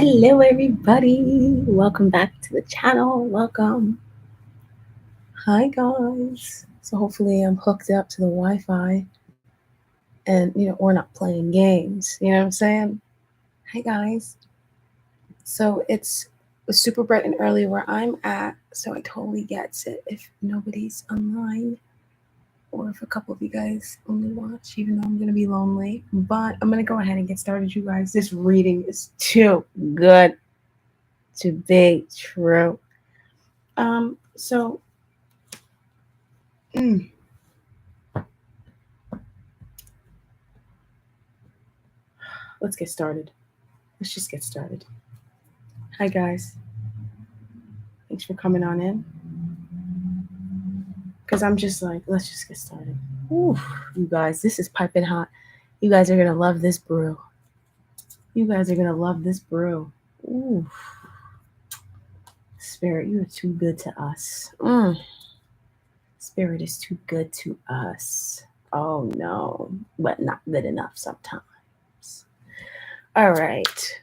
Hello, everybody. Welcome back to the channel. Welcome. Hi, guys. So, hopefully, I'm hooked up to the Wi Fi and, we're not playing games. You know what I'm saying? Hi, guys. So, it's super bright and early where I'm at. So, I totally gets it if nobody's online or if a couple of you guys only watch, even though I'm going to be lonely. But I'm going to go ahead and get started, you guys. This reading is too good to be true. So let's get started. Let's just get started. Hi guys, thanks for coming on in. Because I'm just like, let's just get started. Ooh, you guys, this is piping hot. You guys are gonna love this brew. You guys are gonna love this brew. Ooh, Spirit, you are too good to us. Spirit is too good to us. Oh no, but not good enough sometimes. All right.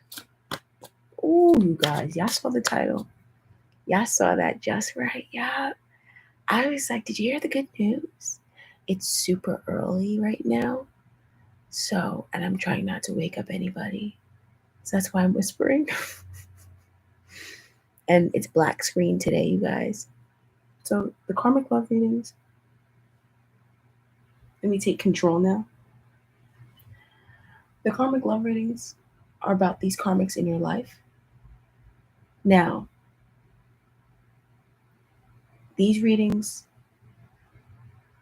Ooh, you guys, y'all saw the title. Y'all saw that just right. Yeah. I was like, did you hear the good news? It's super early right now. So, and I'm trying not to wake up anybody. So that's why I'm whispering. And it's black screen today, you guys. So the karmic love readings. Let me take control now. The karmic love readings are about these karmics in your life. Now, these readings,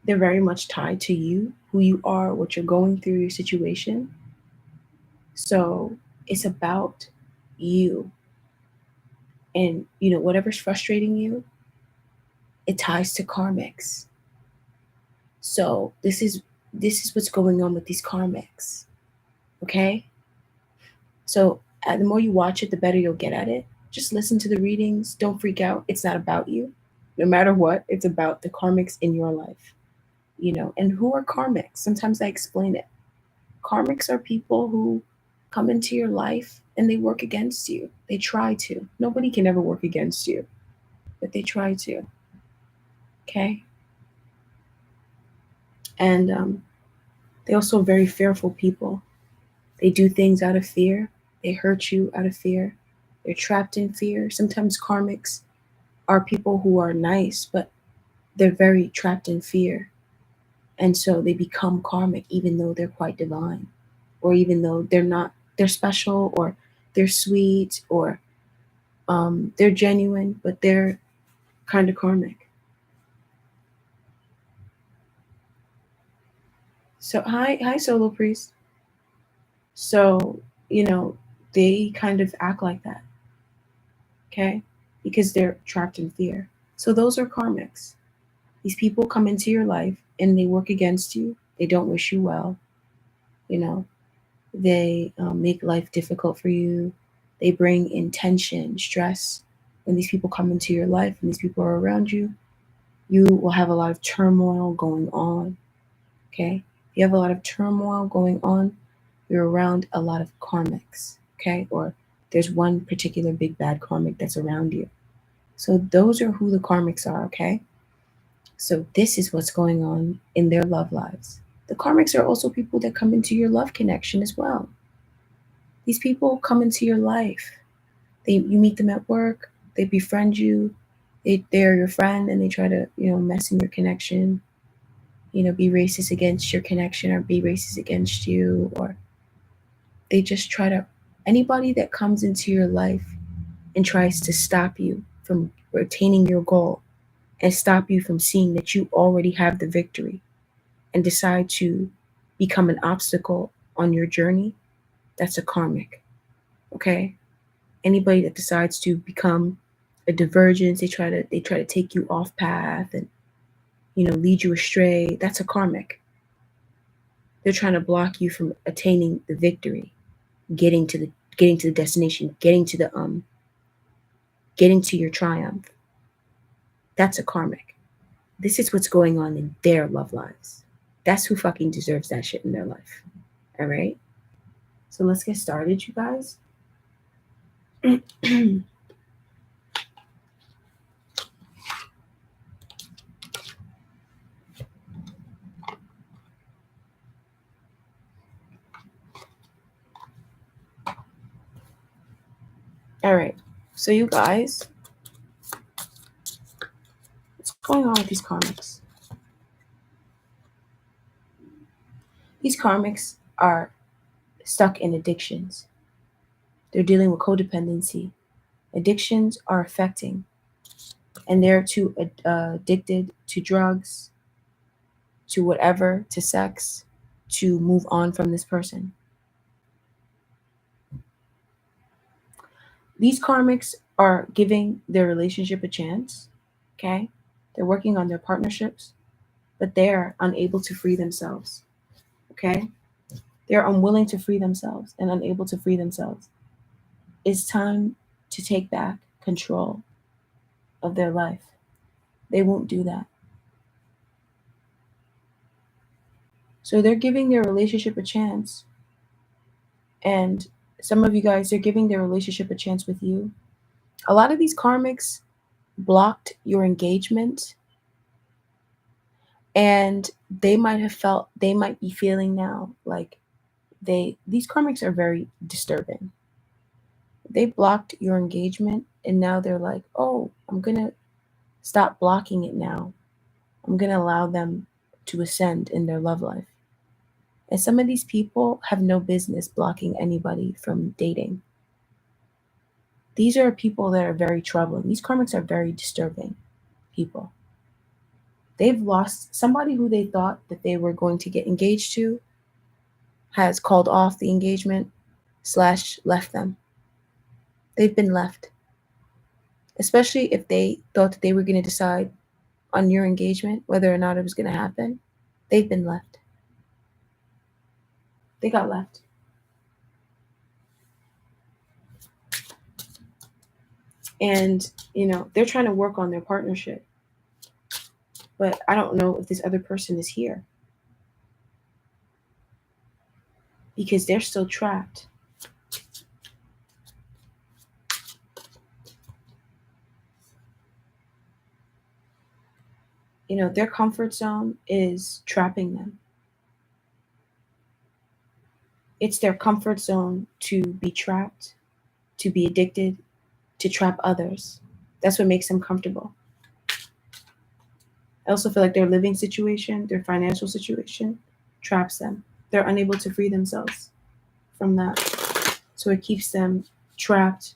they're very much tied to you, who you are, what you're going through, your situation. So it's about you. And, whatever's frustrating you, it ties to karmics. So this is what's going on with these karmics. Okay? So the more you watch it, the better you'll get at it. Just listen to the readings. Don't freak out. It's not about you. No matter what, it's about the karmics in your life. And who are karmics? Sometimes I explain it. Karmics are people who come into your life and they work against you. They try to. Nobody can ever work against you, but they try to. Okay? And they also very fearful people. They do things out of fear. They hurt you out of fear. They're trapped in fear. Sometimes karmics are people who are nice, but they're very trapped in fear. And so they become karmic even though they're quite divine, or even though they're not, they're special, or they're sweet, or they're genuine, but they're kind of karmic. So hi, solo priest. So they kind of act like that, okay, because they're trapped in fear. So those are karmics. These people come into your life and they work against you. They don't wish you well. You know, they make life difficult for you. They bring in tension, stress. When these people come into your life and these people are around you, you will have a lot of turmoil going on. Okay? If you have a lot of turmoil going on, you're around a lot of karmics. Okay? Or there's one particular big bad karmic that's around you. So those are who the karmics are, okay? So this is what's going on in their love lives. The karmics are also people that come into your love connection as well. These people come into your life. You meet them at work, they befriend you, they're your friend, and they try to, mess in your connection, be racist against your connection, or be racist against you, or they just try to, anybody that comes into your life and tries to stop you from attaining your goal and stop you from seeing that you already have the victory and decide to become an obstacle on your journey, that's a karmic. Okay? Anybody that decides to become a divergence, they try to take you off path and lead you astray, that's a karmic. They're trying to block you from attaining the victory, getting to the destination, getting to your triumph. That's a karmic. This is what's going on in their love lives. That's who fucking deserves that shit in their life. All right? So let's get started, you guys. All right. So you guys, what's going on with these karmics? These karmics are stuck in addictions. They're dealing with codependency. Addictions are affecting, and they're too addicted to drugs, to whatever, to sex, to move on from this person. These karmics are giving their relationship a chance, okay? They're working on their partnerships, but they're unable to free themselves, okay? They're unwilling to free themselves and unable to free themselves. It's time to take back control of their life. They won't do that. So they're giving their relationship a chance. And some of you guys, they're giving their relationship a chance with you. A lot of these karmics blocked your engagement, and they might be feeling now like these karmics are very disturbing. They blocked your engagement, and now they're like, oh, I'm gonna stop blocking it now. I'm gonna allow them to ascend in their love life. And some of these people have no business blocking anybody from dating. These are people that are very troubling. These karmics are very disturbing people. They've lost somebody who they thought that they were going to get engaged to, has called off the engagement / left them. They've been left. Especially if they thought that they were going to decide on your engagement, whether or not it was going to happen. They've been left. They got left. And, they're trying to work on their partnership. But I don't know if this other person is here, because they're still trapped. Their comfort zone is trapping them. It's their comfort zone to be trapped, to be addicted, to trap others. That's what makes them comfortable. I also feel like their living situation, their financial situation, traps them. They're unable to free themselves from that. So it keeps them trapped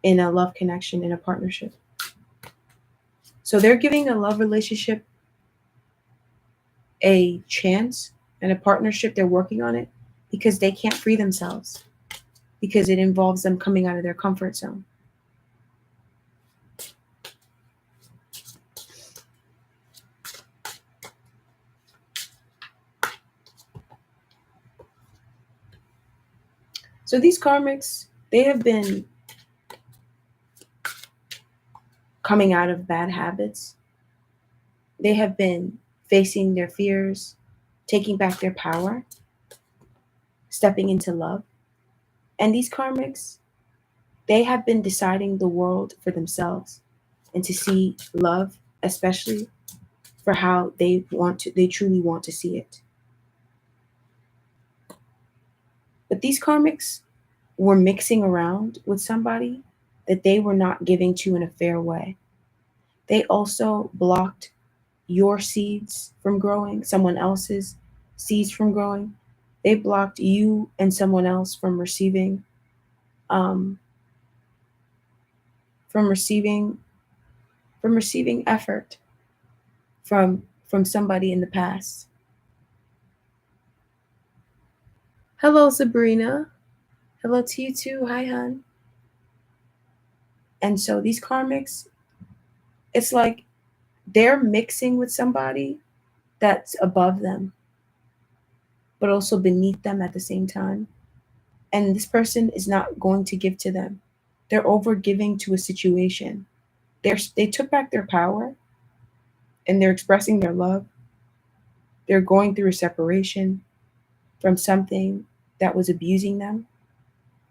in a love connection, in a partnership. So they're giving a love relationship a chance, and a partnership, they're working on it because they can't free themselves, because it involves them coming out of their comfort zone. So these karmics, they have been coming out of bad habits. They have been facing their fears, taking back their power, stepping into love. And these karmics, they have been deciding the world for themselves, and to see love, especially, for how they truly want to see it. But these karmics were mixing around with somebody that they were not giving to in a fair way. They also blocked your seeds from growing, someone else's seeds from growing. They blocked you and someone else from receiving, um, from receiving, effort from somebody in the past. Hello, Sabrina. Hello to you too. Hi, hon. And so these karmics, it's like they're mixing with somebody that's above them, but also beneath them at the same time. And this person is not going to give to them. They're over giving to a situation. They took back their power, and they're expressing their love. They're going through a separation from something that was abusing them.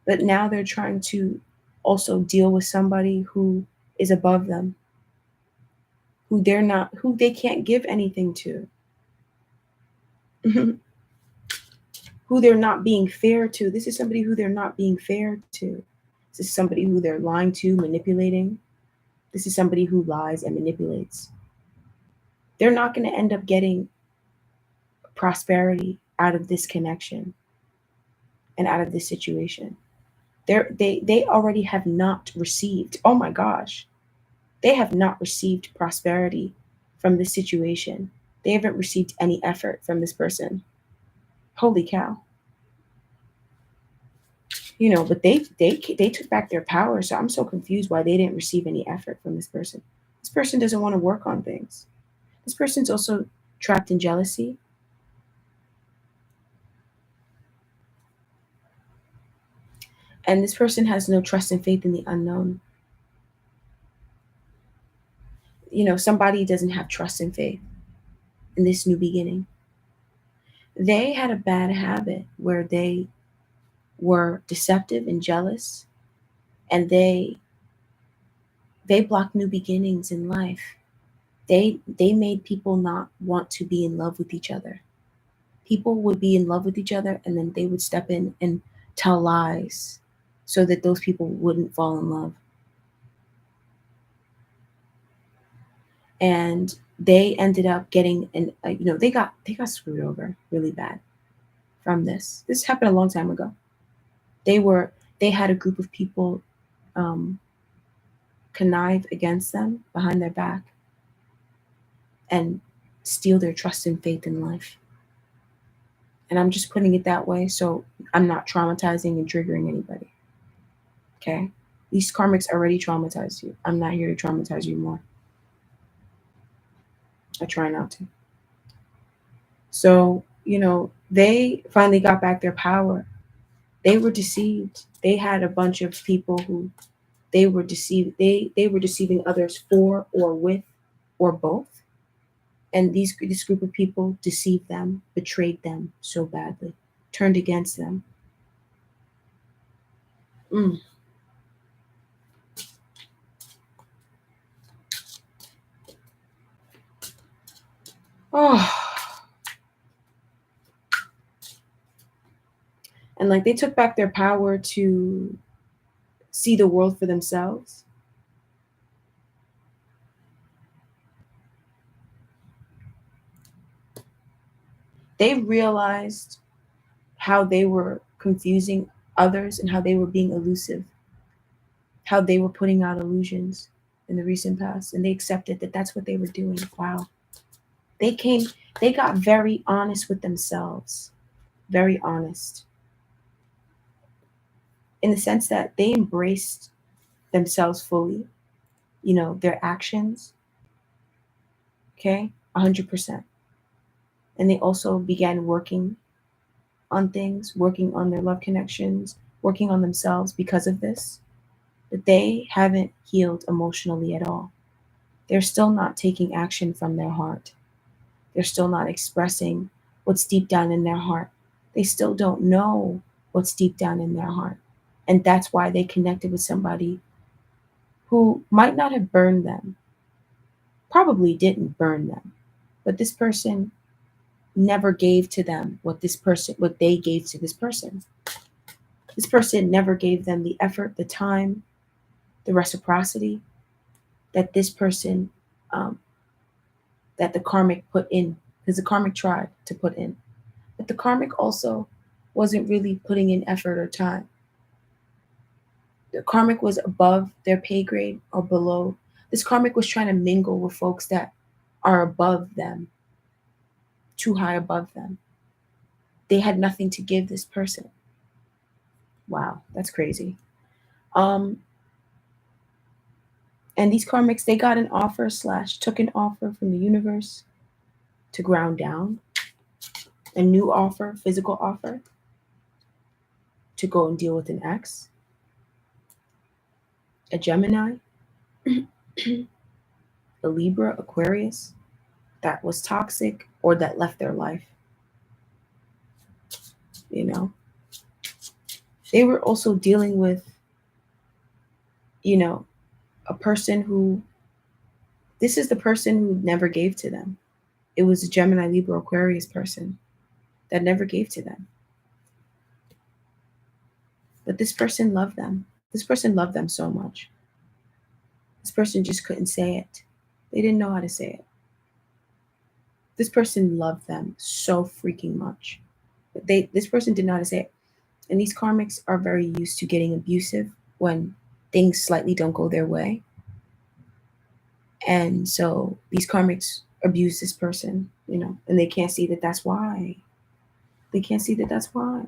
But now they're trying to also deal with somebody who is above them, who they can't give anything to, who they're not being fair to. This is somebody who they're not being fair to. This is somebody who they're lying to, manipulating. This is somebody who lies and manipulates. They're not going to end up getting prosperity out of this connection and out of this situation. They already have not received, oh my gosh, they have not received prosperity from this situation. They haven't received any effort from this person. Holy cow. But they took back their power, so I'm so confused why they didn't receive any effort from this person. This person doesn't want to work on things. This person's also trapped in jealousy. And this person has no trust and faith in the unknown. Somebody doesn't have trust and faith in this new beginning. They had a bad habit where they were deceptive and jealous, and they blocked new beginnings in life. They made people not want to be in love with each other. People would be in love with each other, and then they would step in and tell lies so that those people wouldn't fall in love. And they ended up getting they got screwed over really bad from this. This happened a long time ago. They had a group of people connive against them behind their back and steal their trust and faith in life. And I'm just putting it that way so I'm not traumatizing and triggering anybody. Okay? These karmics already traumatized you. I'm not here to traumatize you more. I try not to. So, they finally got back their power. They were deceived. They had a bunch of people who they were deceived. They were deceiving others for or with or both. And this group of people deceived them, betrayed them so badly, turned against them. Mm. Oh. And like they took back their power to see the world for themselves. They realized how they were confusing others and how they were being elusive, how they were putting out illusions in the recent past. And they accepted that that's what they were doing. Wow. They got very honest with themselves, very honest, in the sense that they embraced themselves fully, their actions, okay, 100%. And they also began working on things, working on their love connections, working on themselves because of this. But they haven't healed emotionally at all. They're still not taking action from their heart. They're still not expressing what's deep down in their heart. They still don't know what's deep down in their heart. And that's why they connected with somebody who might not have burned them, probably didn't burn them, but this person never gave to them what they gave to this person. This person never gave them the effort, the time, the reciprocity that this person, that the karmic put in, because the karmic tried to put in. But the karmic also wasn't really putting in effort or time. The karmic was above their pay grade or below. This karmic was trying to mingle with folks that are above them, too high above them. They had nothing to give this person. Wow, that's crazy. And these karmics, they got an offer / took an offer from the universe to ground down, a new offer, physical offer, to go and deal with an ex, a Gemini, a Libra, Aquarius that was toxic or that left their life. They were also dealing with you know, a person who, this is the person who never gave to them. It was a Gemini, Libra, Aquarius person that never gave to them. But this person loved them. This person loved them so much. This person just couldn't say it. They didn't know how to say it. This person loved them so freaking much. But this person didn't know how to say it. And these karmics are very used to getting abusive when things slightly don't go their way. And so these karmics abuse this person, and they can't see that that's why. They can't see that that's why.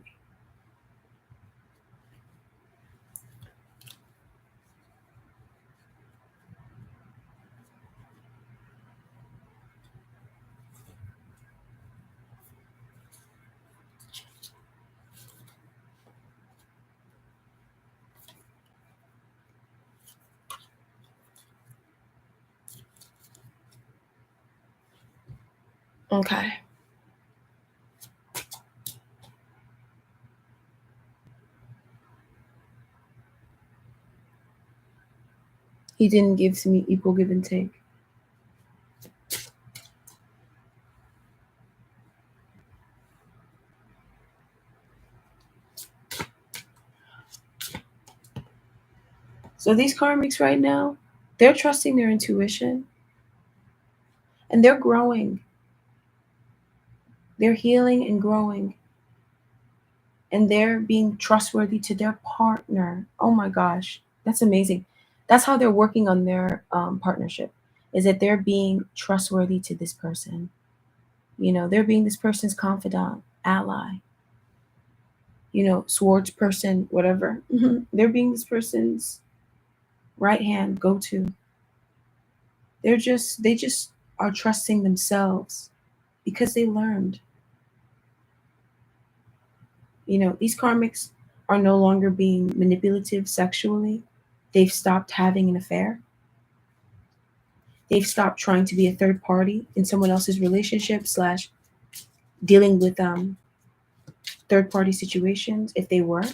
Okay. He didn't give to me equal give and take. So these karmics right now, they're trusting their intuition and they're growing. They're healing and growing. And they're being trustworthy to their partner. Oh my gosh, that's amazing. That's how they're working on their partnership, is that they're being trustworthy to this person. They're being this person's confidant, ally, swords person, whatever. They're being this person's right hand go to. They just are trusting themselves because they learned. These karmics are no longer being manipulative sexually. They've stopped having an affair. They've stopped trying to be a third party in someone else's relationship / dealing with third party situations if they were.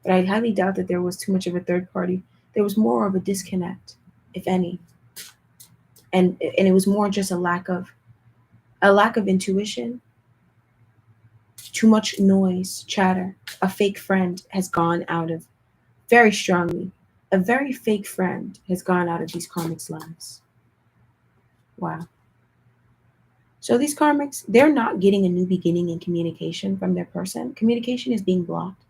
But I highly doubt that there was too much of a third party. There was more of a disconnect, if any. And it was more just a lack of intuition, too much noise, chatter. A fake friend has gone out of, very strongly, a very fake friend has gone out of these karmics' lives. Wow. So these karmics, they're not getting a new beginning in communication from their person. Communication is being blocked.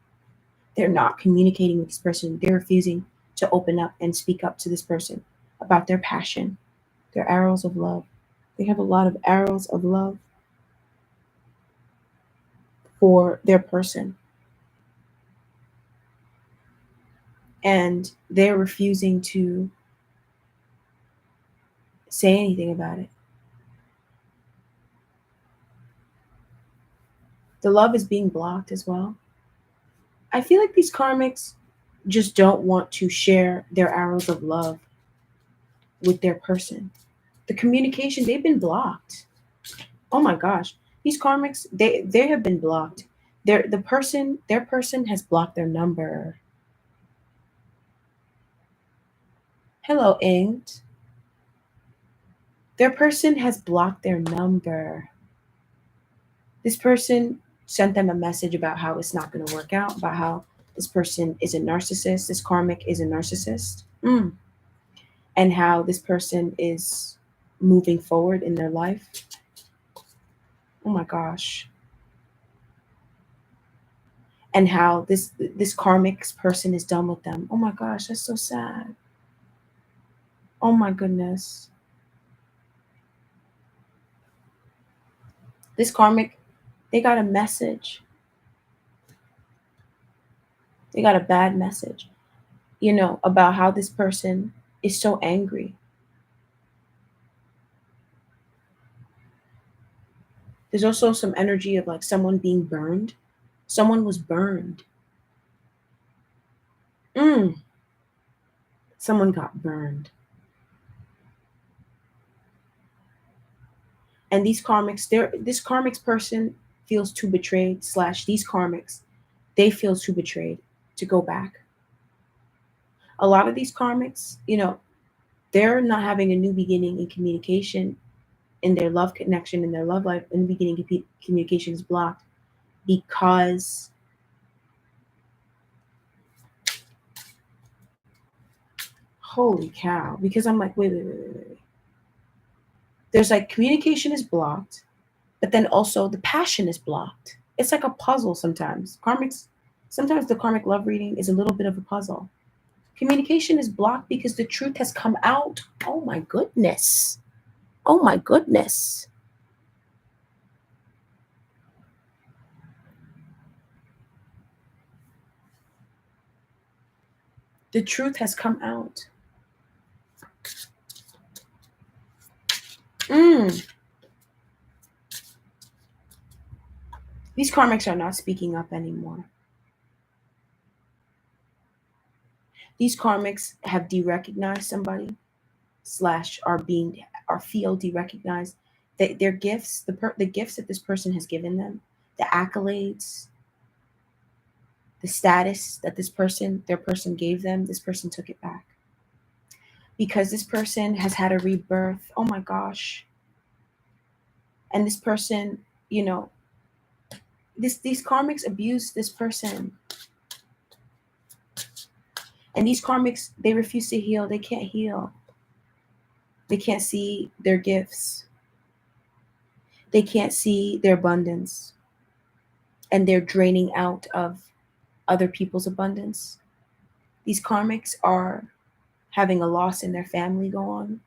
They're not communicating with this person. They're refusing to open up and speak up to this person about their passion, their arrows of love. They have a lot of arrows of love for their person. And they're refusing to say anything about it. The love is being blocked as well. I feel like these karmics just don't want to share their arrows of love with their person. The communication, they've been blocked. Oh my gosh. These karmics, they have been blocked. Their person has blocked their number. Hello, Inked. Their person has blocked their number. This person sent them a message about how it's not going to work out, about how this person is a narcissist, this karmic is a narcissist, and how this person is moving forward in their life. Oh my gosh. And how this karmic person is done with them. Oh my gosh, that's so sad. Oh my goodness. This karmic, they got a message. They got a bad message, about how this person is so angry. There's also some energy of like someone being burned. Someone was burned. Someone got burned. And these karmics, this karmics person feels too betrayed / these karmics, they feel too betrayed to go back. A lot of these karmics, they're not having a new beginning in communication, in their love connection, in their love life. In the beginning, communication is blocked because, holy cow, because I'm like, wait. There's like communication is blocked, but then also the passion is blocked. It's like a puzzle sometimes. Sometimes the karmic love reading is a little bit of a puzzle. Communication is blocked because the truth has come out. Oh my goodness. Oh my goodness. The truth has come out. Mm. These karmics are not speaking up anymore. These karmics have de-recognized somebody, slash are feel de-recognized. Their gifts, the gifts that this person has given them, the accolades, the status that their person gave them, this person took it back. Because this person has had a rebirth. Oh my gosh. And this person, these karmics abuse this person. And these karmics, they refuse to heal. They can't heal. They can't see their gifts. They can't see their abundance. And they're draining out of other people's abundance. These karmics are having a loss in their family go on.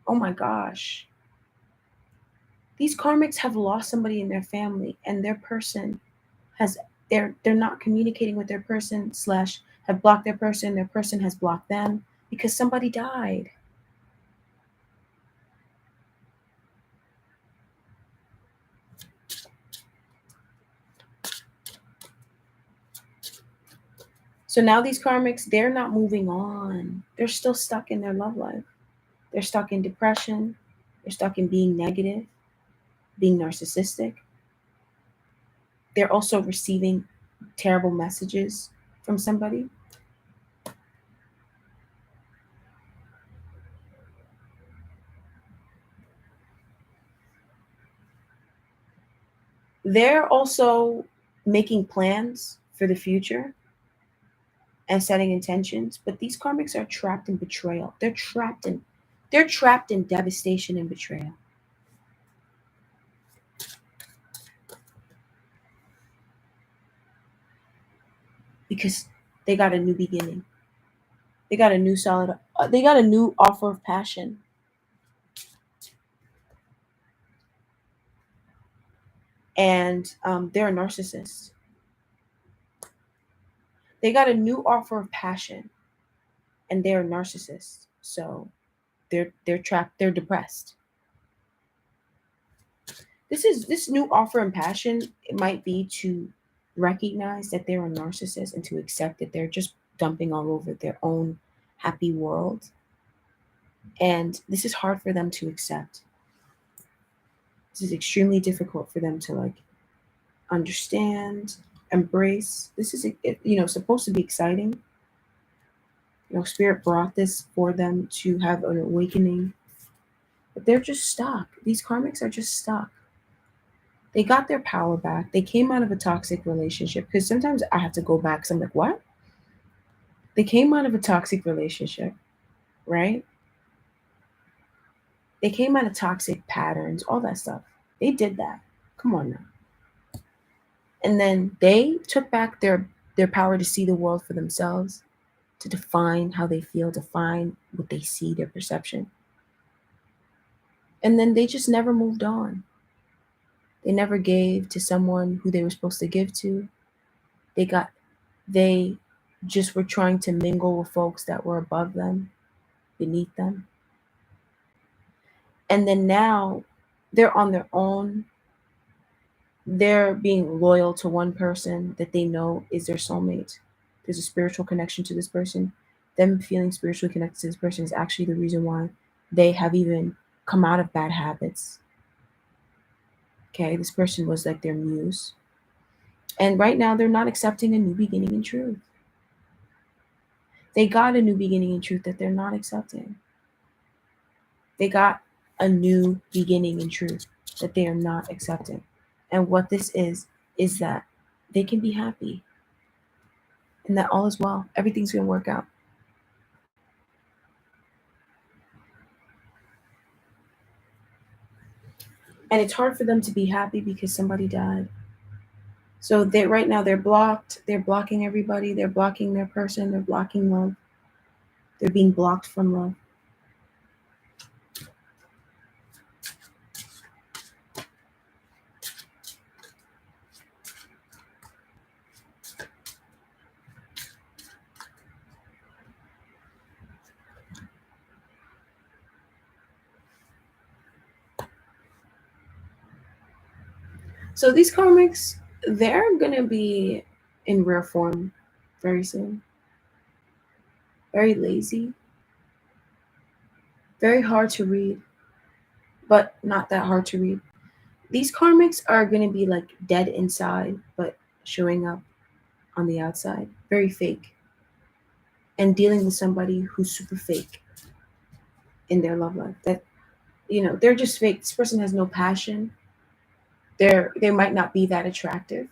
Oh my gosh. These karmics have lost somebody in their family, and their person has they're not communicating with their person, slash have blocked their person has blocked them because somebody died. So now these karmics, they're not moving on. They're still stuck in their love life. They're stuck in depression. They're stuck in being negative, being narcissistic. They're also receiving terrible messages from somebody. They're also making plans for the future and setting intentions, but these karmics are trapped in betrayal. They're trapped in devastation and betrayal. Because they got a new beginning. They got a new solid they got a new offer of passion. And they're a narcissist. They got a new offer of passion, and they're a narcissist. So they're trapped, they're depressed. This new offer and passion, it might be to recognize that they're a narcissist and to accept that they're just dumping all over their own happy world. And this is hard for them to accept. This is extremely difficult for them to understand, embrace. This is supposed to be exciting. Spirit brought this for them to have an awakening, but they're just stuck. These karmics are just stuck. They got their power back. They came out of a toxic relationship, because sometimes I have to go back. So I'm like, what? They came out of a toxic relationship, right? They came out of toxic patterns, all that stuff. They did that. Come on now. And then they took back their power to see the world for themselves, to define how they feel, define what they see, their perception. And then they just never moved on. They never gave to someone who they were supposed to give to. They just were trying to mingle with folks that were above them, beneath them. And then now they're on their own. They're being loyal to one person that they know is their soulmate. There's a spiritual connection to this person. Them feeling spiritually connected to this person is actually the reason why they have even come out of bad habits. Okay, this person was like their muse. And right now they're not accepting a new beginning in truth. They got a new beginning in truth that they're not accepting. They got a new beginning in truth that they are not accepting. And what this is that they can be happy and that all is well. Everything's going to work out. And it's hard for them to be happy because somebody died. So they right now they're blocked. They're blocking everybody. They're blocking their person. They're blocking love. They're being blocked from love. So these karmics, they're gonna be in rare form very soon. Very lazy, very hard to read, but not that hard to read. These karmics are gonna be like dead inside, but showing up on the outside. Very fake. And dealing with somebody who's super fake in their love life. That they're just fake. This person has no passion. They might not be that attractive.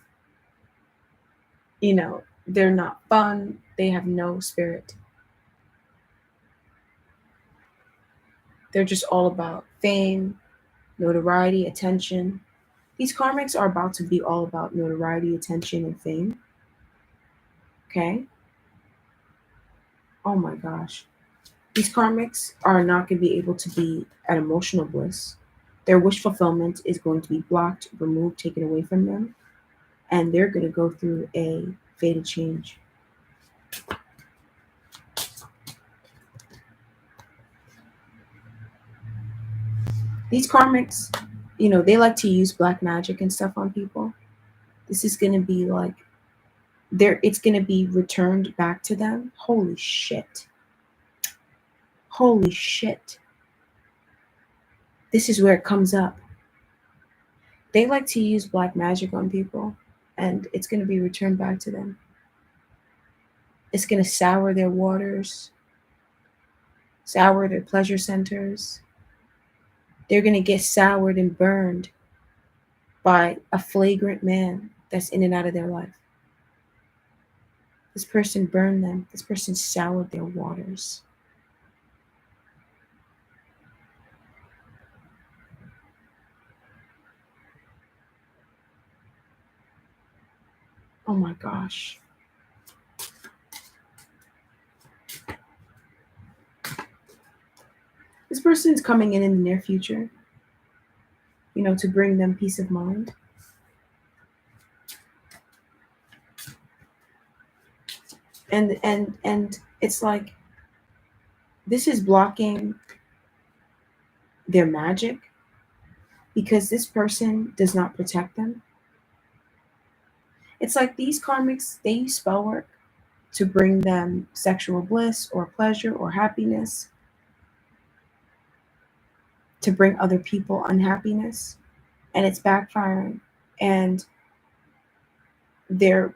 They're not fun. They have no spirit. They're just all about fame, notoriety, attention. These karmics are about to be all about notoriety, attention, and fame. Okay? Oh my gosh. These karmics are not going to be able to be at emotional bliss. Their wish fulfillment is going to be blocked, removed, taken away from them, and they're going to go through a fated change. These karmics, they like to use black magic and stuff on people. This is going to be like it's going to be returned back to them. Holy shit. Holy shit. This is where it comes up. They like to use black magic on people, and it's going to be returned back to them. It's going to sour their waters, sour their pleasure centers. They're going to get soured and burned by a flagrant man that's in and out of their life. This person burned them. This person soured their waters. Oh my gosh. This person's coming in the near future, to bring them peace of mind. And it's like this is blocking their magic because this person does not protect them. It's like these karmics, they use spell work to bring them sexual bliss or pleasure or happiness, to bring other people unhappiness, and it's backfiring. And they're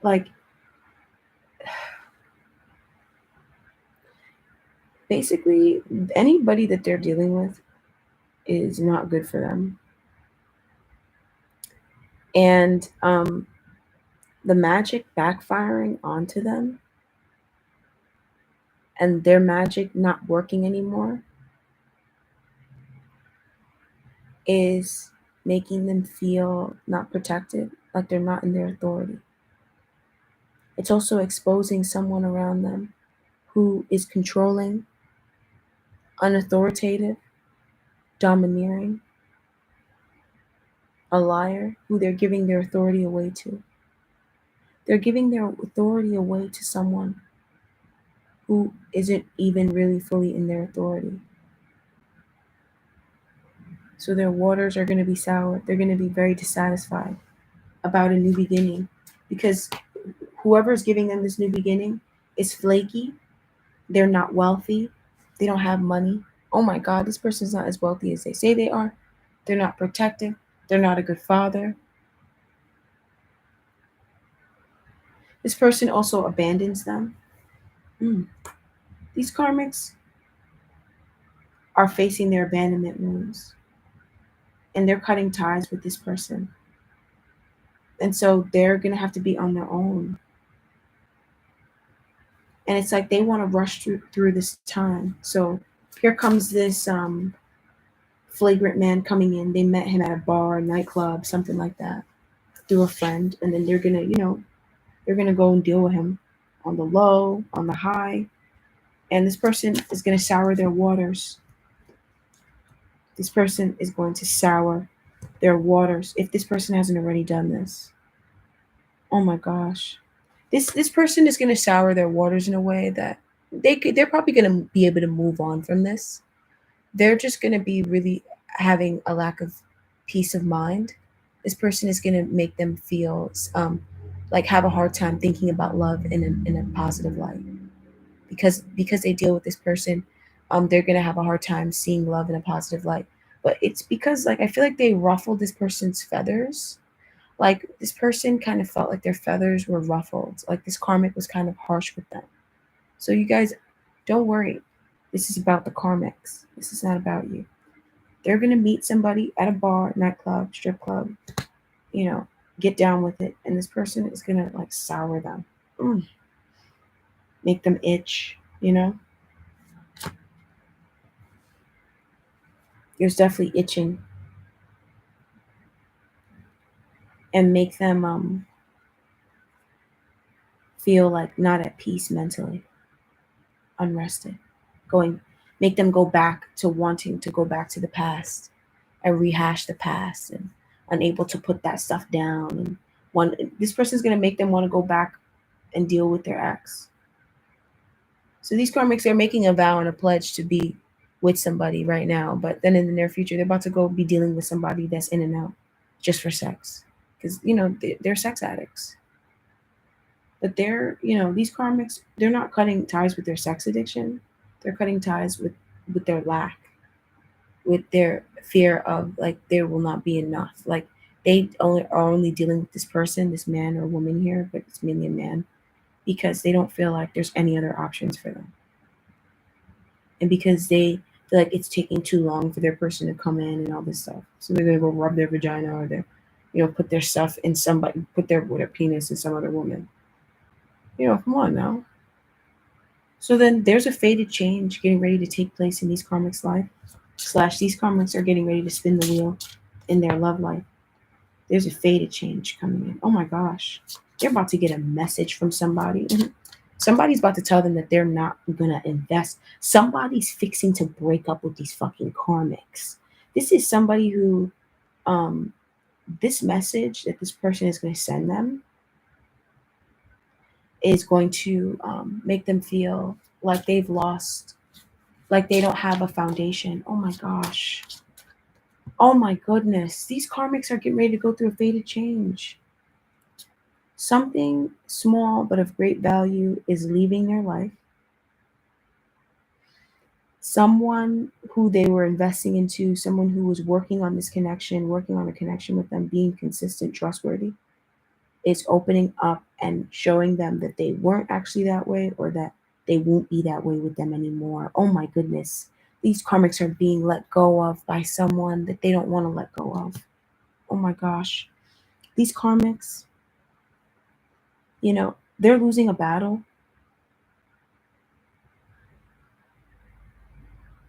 like, basically, anybody that they're dealing with is not good for them. And the magic backfiring onto them and their magic not working anymore is making them feel not protected, like they're not in their authority. It's also exposing someone around them who is controlling, unauthoritative, domineering, a liar who they're giving their authority away to. They're giving their authority away to someone who isn't even really fully in their authority. So their waters are going to be sour. They're going to be very dissatisfied about a new beginning because whoever is giving them this new beginning is flaky. They're not wealthy. They don't have money. Oh my God, this person's not as wealthy as they say they are. They're not protective. They're not a good father. This person also abandons them. Mm. These karmics are facing their abandonment wounds, and they're cutting ties with this person. And so they're going to have to be on their own. And it's like they want to rush through this time. So here comes this flagrant man coming in. They met him at a bar, nightclub, something like that, through a friend. And then they're going to, they're going to go and deal with him on the low, on the high. And this person is going to sour their waters. This person is going to sour their waters if this person hasn't already done this. Oh my gosh. This person is going to sour their waters in a way that they're probably going to be able to move on from this. They're just going to be really having a lack of peace of mind. This person is going to make them feel like have a hard time thinking about love in a positive light, because they deal with this person. They're going to have a hard time seeing love in a positive light. But it's because, like, I feel like they ruffled this person's feathers. Like, this person kind of felt like their feathers were ruffled. Like, this karmic was kind of harsh with them. So you guys, don't worry. This is about the karmics. This is not about you. They're gonna meet somebody at a bar, nightclub, strip club, you know, get down with it, and this person is gonna like sour them, mm, make them itch. There's definitely itching, and make them feel like not at peace mentally, unrested, going, make them go back to wanting to go back to the past and rehash the past and unable to put that stuff down. And one, this person's gonna make them want to go back and deal with their ex. So these karmics are making a vow and a pledge to be with somebody right now, but then in the near future they're about to go be dealing with somebody that's in and out just for sex, because they're sex addicts. But these karmics, they're not cutting ties with their sex addiction. They're cutting ties with their lack, with their fear of like there will not be enough. Like they are only dealing with this person, this man or woman here, but it's mainly a man, because they don't feel like there's any other options for them, and because they feel like it's taking too long for their person to come in and all this stuff. So they're gonna go rub their vagina, or put their stuff in somebody, put their penis in some other woman. Come on now. So then there's a fated change getting ready to take place in these karmics' life. Slash, these karmics are getting ready to spin the wheel in their love life. There's a fated change coming in. Oh my gosh. They're about to get a message from somebody. Somebody's about to tell them that they're not gonna invest. Somebody's fixing to break up with these fucking karmics. This is somebody who this message that this person is going to send them is going to make them feel like they've lost, like they don't have a foundation. Oh my gosh. Oh my goodness. These karmics are getting ready to go through a fated change. Something small but of great value is leaving their life. Someone who they were investing into, someone who was working on this connection, working on a connection with them, being consistent, trustworthy, is opening up and showing them that they weren't actually that way, or that they won't be that way with them anymore. Oh my goodness. These karmics are being let go of by someone that they don't want to let go of. Oh my gosh. These karmics, they're losing a battle,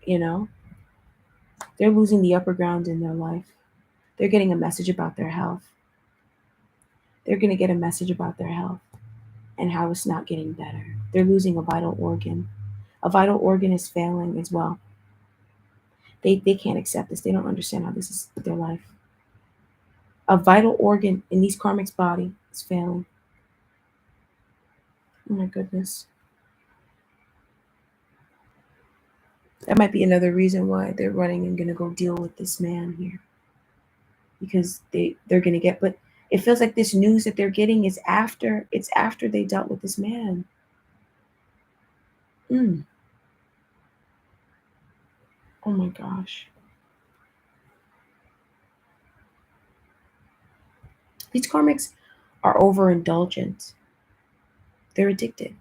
you know, they're losing the upper ground in their life. They're getting a message about their health. They're going to get a message about their health and how it's not getting better. They're losing a vital organ. A vital organ is failing as well. They can't accept this. They don't understand how this is their life. A vital organ in these karmics' body is failing. Oh my goodness. That might be another reason why they're running and gonna go deal with this man here. Because they're gonna get, but it feels like this news that they're getting is after they dealt with this man. Mm. Oh my gosh. These karmics are overindulgent. They're addicted.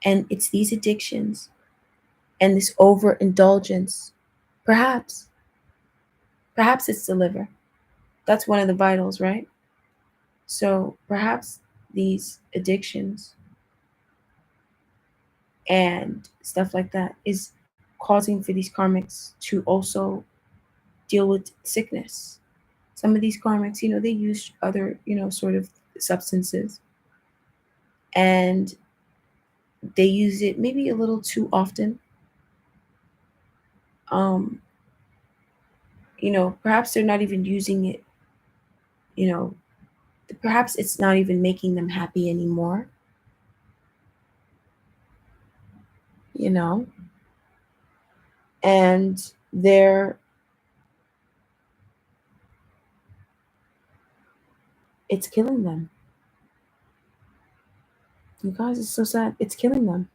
And it's these addictions and this overindulgence. Perhaps, perhaps it's the liver. That's one of the vitals, right? So perhaps these addictions and stuff like that is causing for these karmics to also deal with sickness. Some of these karmics, they use other, sort of substances, and they use it maybe a little too often. Um, perhaps they're not even using it, you know, perhaps it's not even making them happy anymore, you know, and it's killing them. You guys, it's so sad. It's killing them.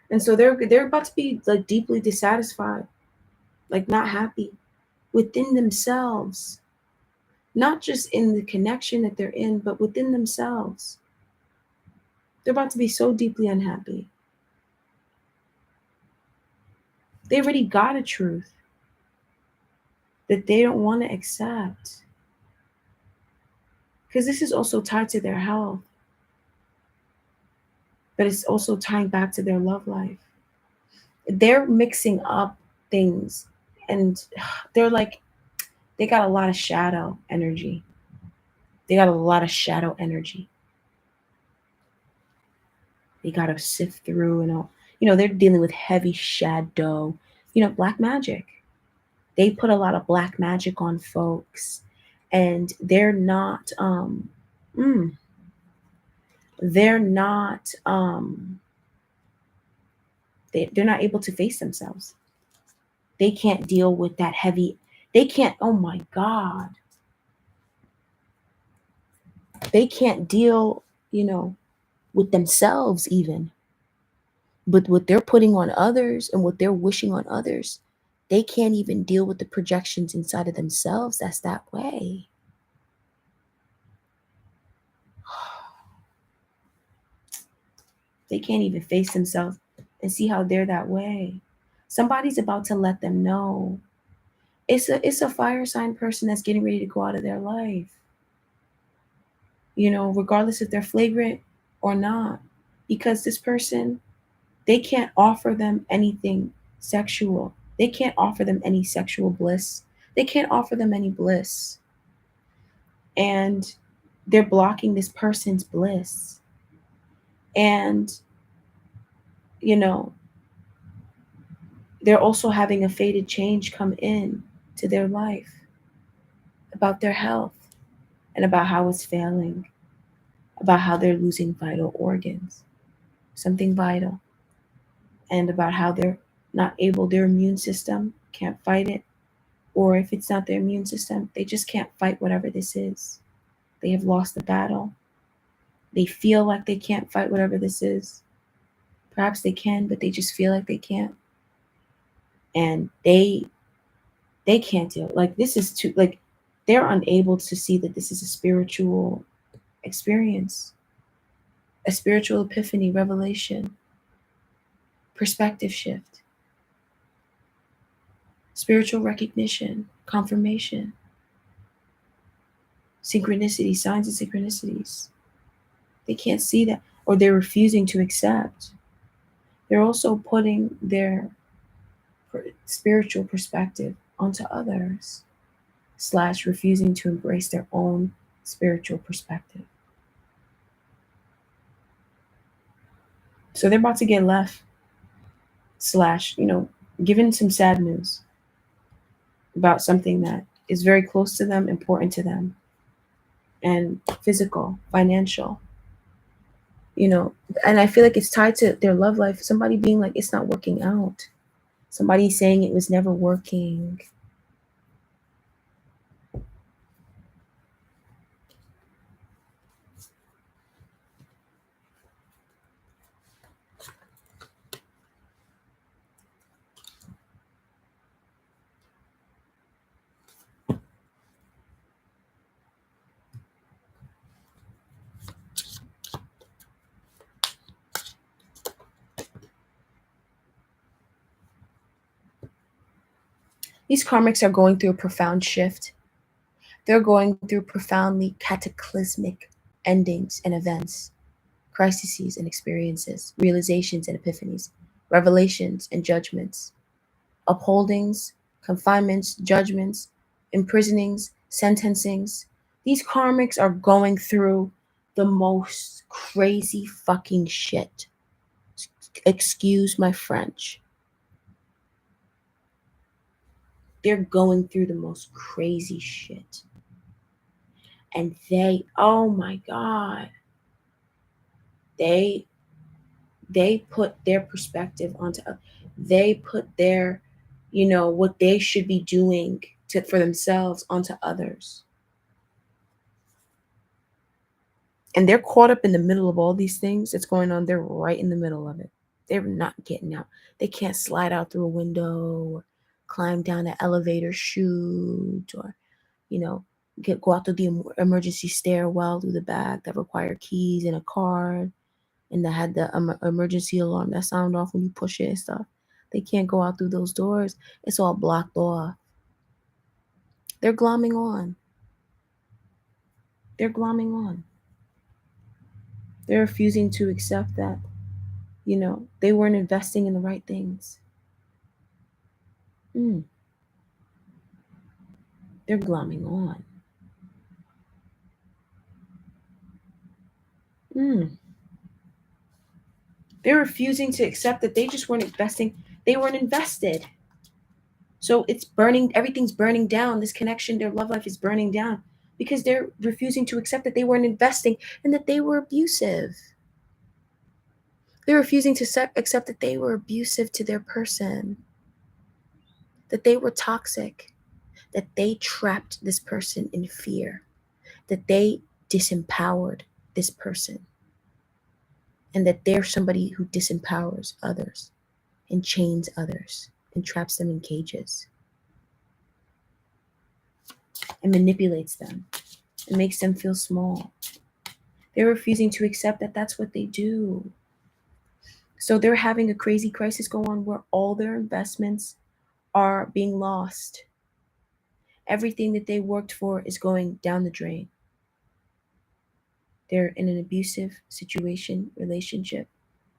And so they're about to be like deeply dissatisfied, like not happy within themselves, not just in the connection that they're in, but within themselves. They're about to be so deeply unhappy. They already got a truth that they don't want to accept. Because this is also tied to their health, but it's also tying back to their love life. They're mixing up things, and they're like, they got a lot of shadow energy. They got a lot of shadow energy. They got to sift through and all. They're dealing with heavy shadow, black magic. They put a lot of black magic on folks, and mm, they're not, they're not able to face themselves. They can't deal with that heavy, they can't, oh my God, they can't deal, with themselves even. But what they're putting on others and what they're wishing on others, they can't even deal with the projections inside of themselves that's that way. They can't even face themselves and see how they're that way. Somebody's about to let them know. It's a fire sign person that's getting ready to go out of their life. Regardless if they're flagrant or not. Because this person, they can't offer them anything sexual. They can't offer them any sexual bliss. They can't offer them any bliss. And they're blocking this person's bliss. And, you know, they're also having a fated change come in to their life about their health and about how it's failing, about how they're losing vital organs, something vital, and about how they're not able, their immune system can't fight it. Or if it's not their immune system, they just can't fight whatever this is. They have lost the battle. They feel like they can't fight whatever this is. Perhaps they can, but they just feel like they can't. And they can't deal. Like this is too like they're unable to see that this is a spiritual experience, a spiritual epiphany, revelation, perspective shift, spiritual recognition, confirmation, synchronicity, signs and synchronicities. They can't see that, or they're refusing to accept. They're also putting their spiritual perspective onto others, slash refusing to embrace their own spiritual perspective. So they're about to get left, slash, given some sad news about something that is very close to them, important to them, and physical, financial, and I feel like it's tied to their love life. Somebody being like, it's not working out. Somebody saying it was never working. These karmics are going through a profound shift. They're going through profoundly cataclysmic endings and events, crises and experiences, realizations and epiphanies, revelations and judgments, upholdings, confinements, judgments, imprisonings, sentencings. These karmics are going through the most crazy fucking shit. Excuse my French. They're going through the most crazy shit. And they, oh my God, they put their perspective onto, they put their, what they should be doing for themselves onto others. And they're caught up in the middle of all these things that's going on. They're right in the middle of it. They're not getting out. They can't slide out through a window or climb down an elevator chute or, go out through the emergency stairwell through the back that require keys and a card and that had the emergency alarm that sound off when you push it and stuff. They can't go out through those doors. It's all blocked off. They're glomming on. They're glomming on. They're refusing to accept that, they weren't investing in the right things. They're glomming on. They're refusing to accept that they just weren't investing. They weren't invested. So it's burning, everything's burning down. This connection, their love life is burning down because they're refusing to accept that they weren't investing and that they were abusive. They're refusing to accept that they were abusive to their person, that they were toxic, that they trapped this person in fear, that they disempowered this person, and that they're somebody who disempowers others and chains others and traps them in cages and manipulates them and makes them feel small. They're refusing to accept that that's what they do. So they're having a crazy crisis go on where all their investments are being lost. Everything that they worked for is going down the drain. They're in an abusive situation, relationship,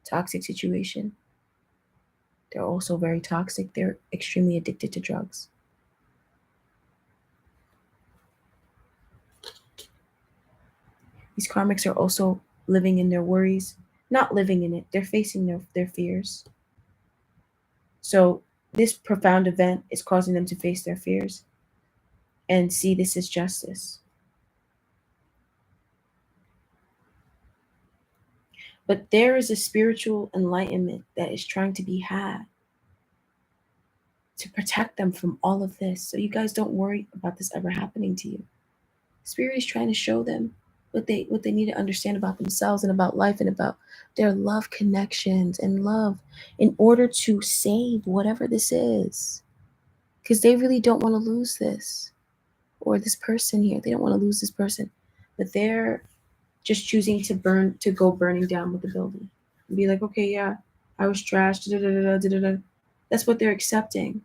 toxic situation. They're also very toxic. They're extremely addicted to drugs. These karmics are also living in their worries, not living in it. They're facing their fears. So this profound event is causing them to face their fears and see this as justice. But there is a spiritual enlightenment that is trying to be had to protect them from all of this. So you guys don't worry about this ever happening to you. Spirit is trying to show them what they need to understand about themselves and about life and about their love connections and love in order to save whatever this is. Because they really don't want to lose this or this person here. They don't want to lose this person. But they're just choosing to go burning down with the building. And be like, okay, yeah, I was trashed. That's what they're accepting.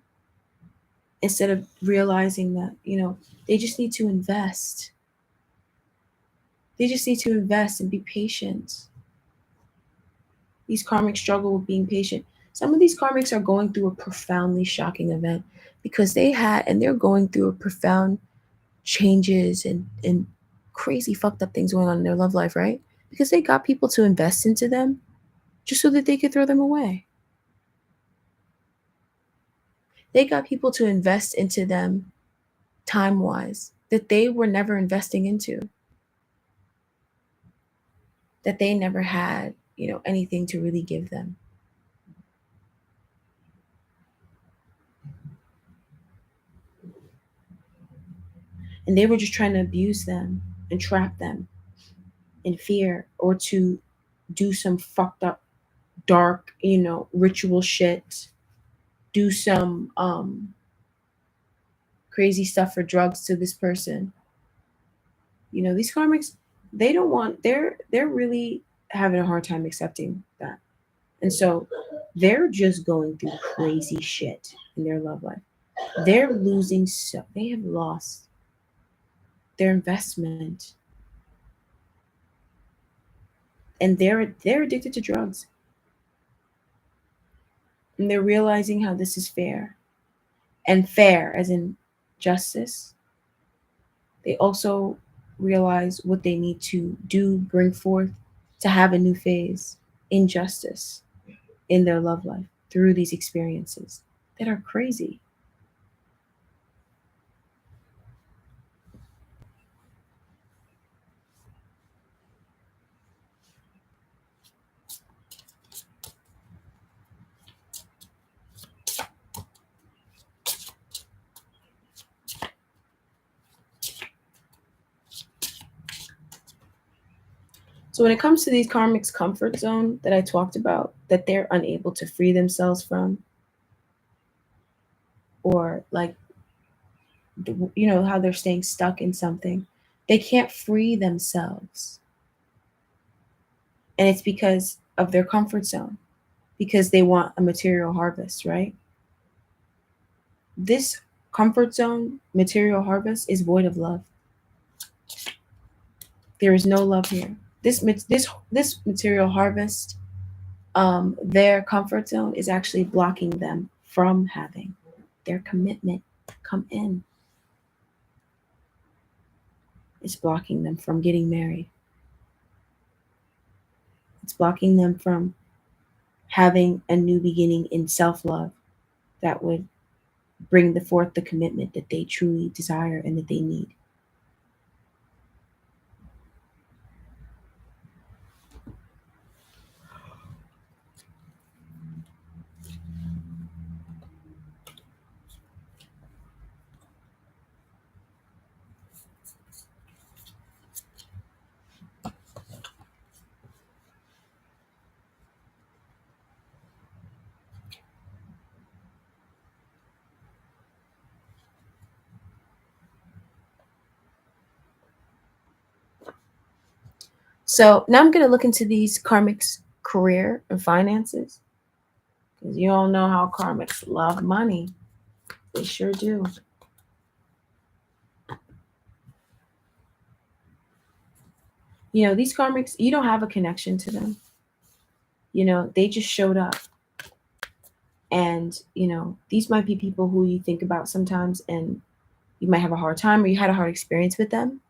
Instead of realizing that, they just need to invest. They just need to invest and be patient. These karmics struggle with being patient. Some of these karmics are going through a profoundly shocking event because they're going through a profound changes and crazy fucked up things going on in their love life, right? Because they got people to invest into them just so that they could throw them away. They got people to invest into them time-wise that they were never investing into. That they never had, anything to really give them. And they were just trying to abuse them and trap them in fear or to do some fucked up, dark, ritual shit, do some crazy stuff for drugs to this person. These karmics, they're really having a hard time accepting that. And so they're just going through crazy shit in their love life. They're losing, so they have lost their investment, and they're addicted to drugs, and they're realizing how this is fair, and fair as in justice. They also realize what they need to do, bring forth to have a new phase in justice in their love life through these experiences that are crazy. So when it comes to these karmics comfort zone that I talked about, that they're unable to free themselves from, or like, how they're staying stuck in something, they can't free themselves. And it's because of their comfort zone, because they want a material harvest, right? This comfort zone material harvest is void of love. There is no love here. This material harvest, their comfort zone is actually blocking them from having their commitment come in. It's blocking them from getting married. It's blocking them from having a new beginning in self-love that would bring forth the commitment that they truly desire and that they need. So now I'm going to look into these karmics career and finances, because you all know how karmics love money. They sure do. These karmics, you don't have a connection to them. They just showed up. And, these might be people who you think about sometimes and you might have a hard time, or you had a hard experience with them.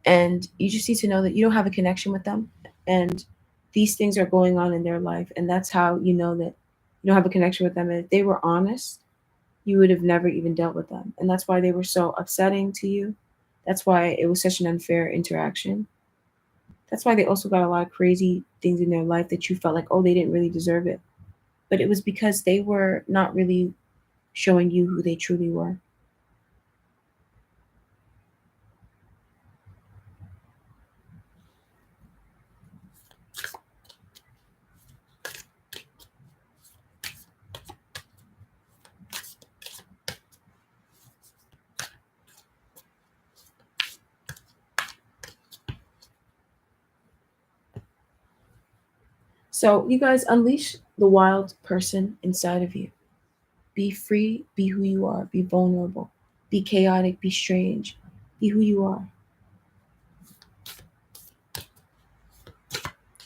And you just need to know that you don't have a connection with them. And these things are going on in their life. And that's how you know that you don't have a connection with them. And if they were honest, you would have never even dealt with them. And that's why they were so upsetting to you. That's why it was such an unfair interaction. That's why they also got a lot of crazy things in their life that you felt like, oh, they didn't really deserve it. But it was because they were not really showing you who they truly were. So, you guys unleash the wild person inside of you. Be free, be who you are, be vulnerable, be chaotic, be strange, be who you are.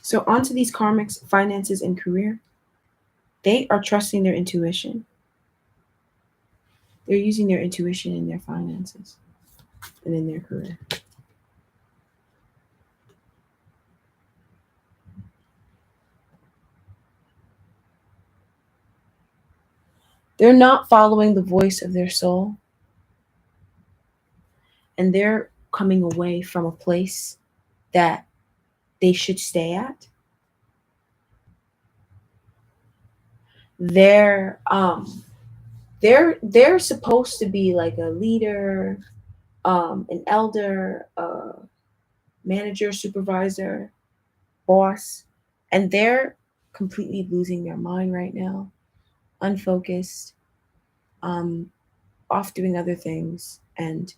So, onto these karmics, finances, and career. They are trusting their intuition. They're using their intuition in their finances and in their career. They're not following the voice of their soul, and they're coming away from a place that they should stay at. They're they're supposed to be like a leader, an elder, manager, supervisor, boss, and they're completely losing their mind right now, unfocused, um, off doing other things, and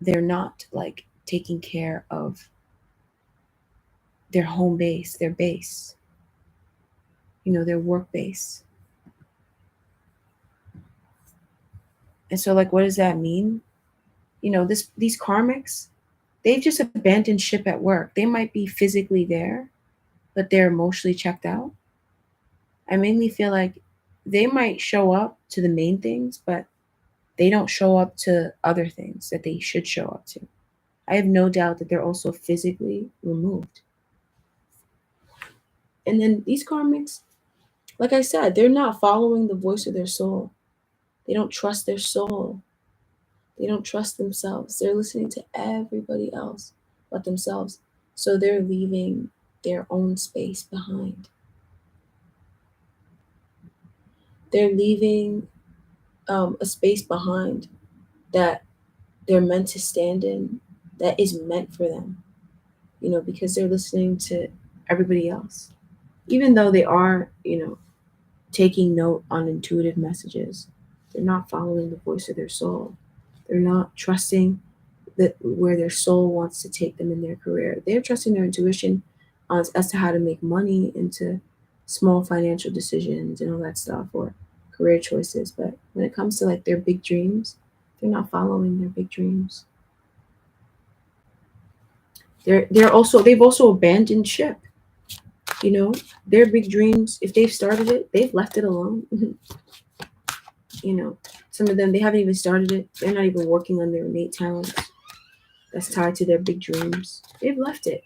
they're not like taking care of their home base, their base, their work base. And so, like, what does that mean? These karmics, they've just abandoned ship at work. They might be physically there, but they're emotionally checked out. I mainly feel like they might show up to the main things, but they don't show up to other things that they should show up to. I have no doubt that they're also physically removed. And then these karmics, like I said, they're not following the voice of their soul. They don't trust their soul. They don't trust themselves. They're listening to everybody else but themselves. So they're leaving their own space behind. They're leaving a space behind that they're meant to stand in, that is meant for them, because they're listening to everybody else. Even though they are, taking note on intuitive messages, they're not following the voice of their soul. They're not trusting that where their soul wants to take them in their career. They're trusting their intuition as to how to make money into small financial decisions and all that stuff, or career choices. But when it comes to like their big dreams, they're not following their big dreams. They've also abandoned ship. You know, their big dreams, if they've started it, they've left it alone. you know, some of them, they haven't even started it. They're not even working on their innate talents that's tied to their big dreams. They've left it.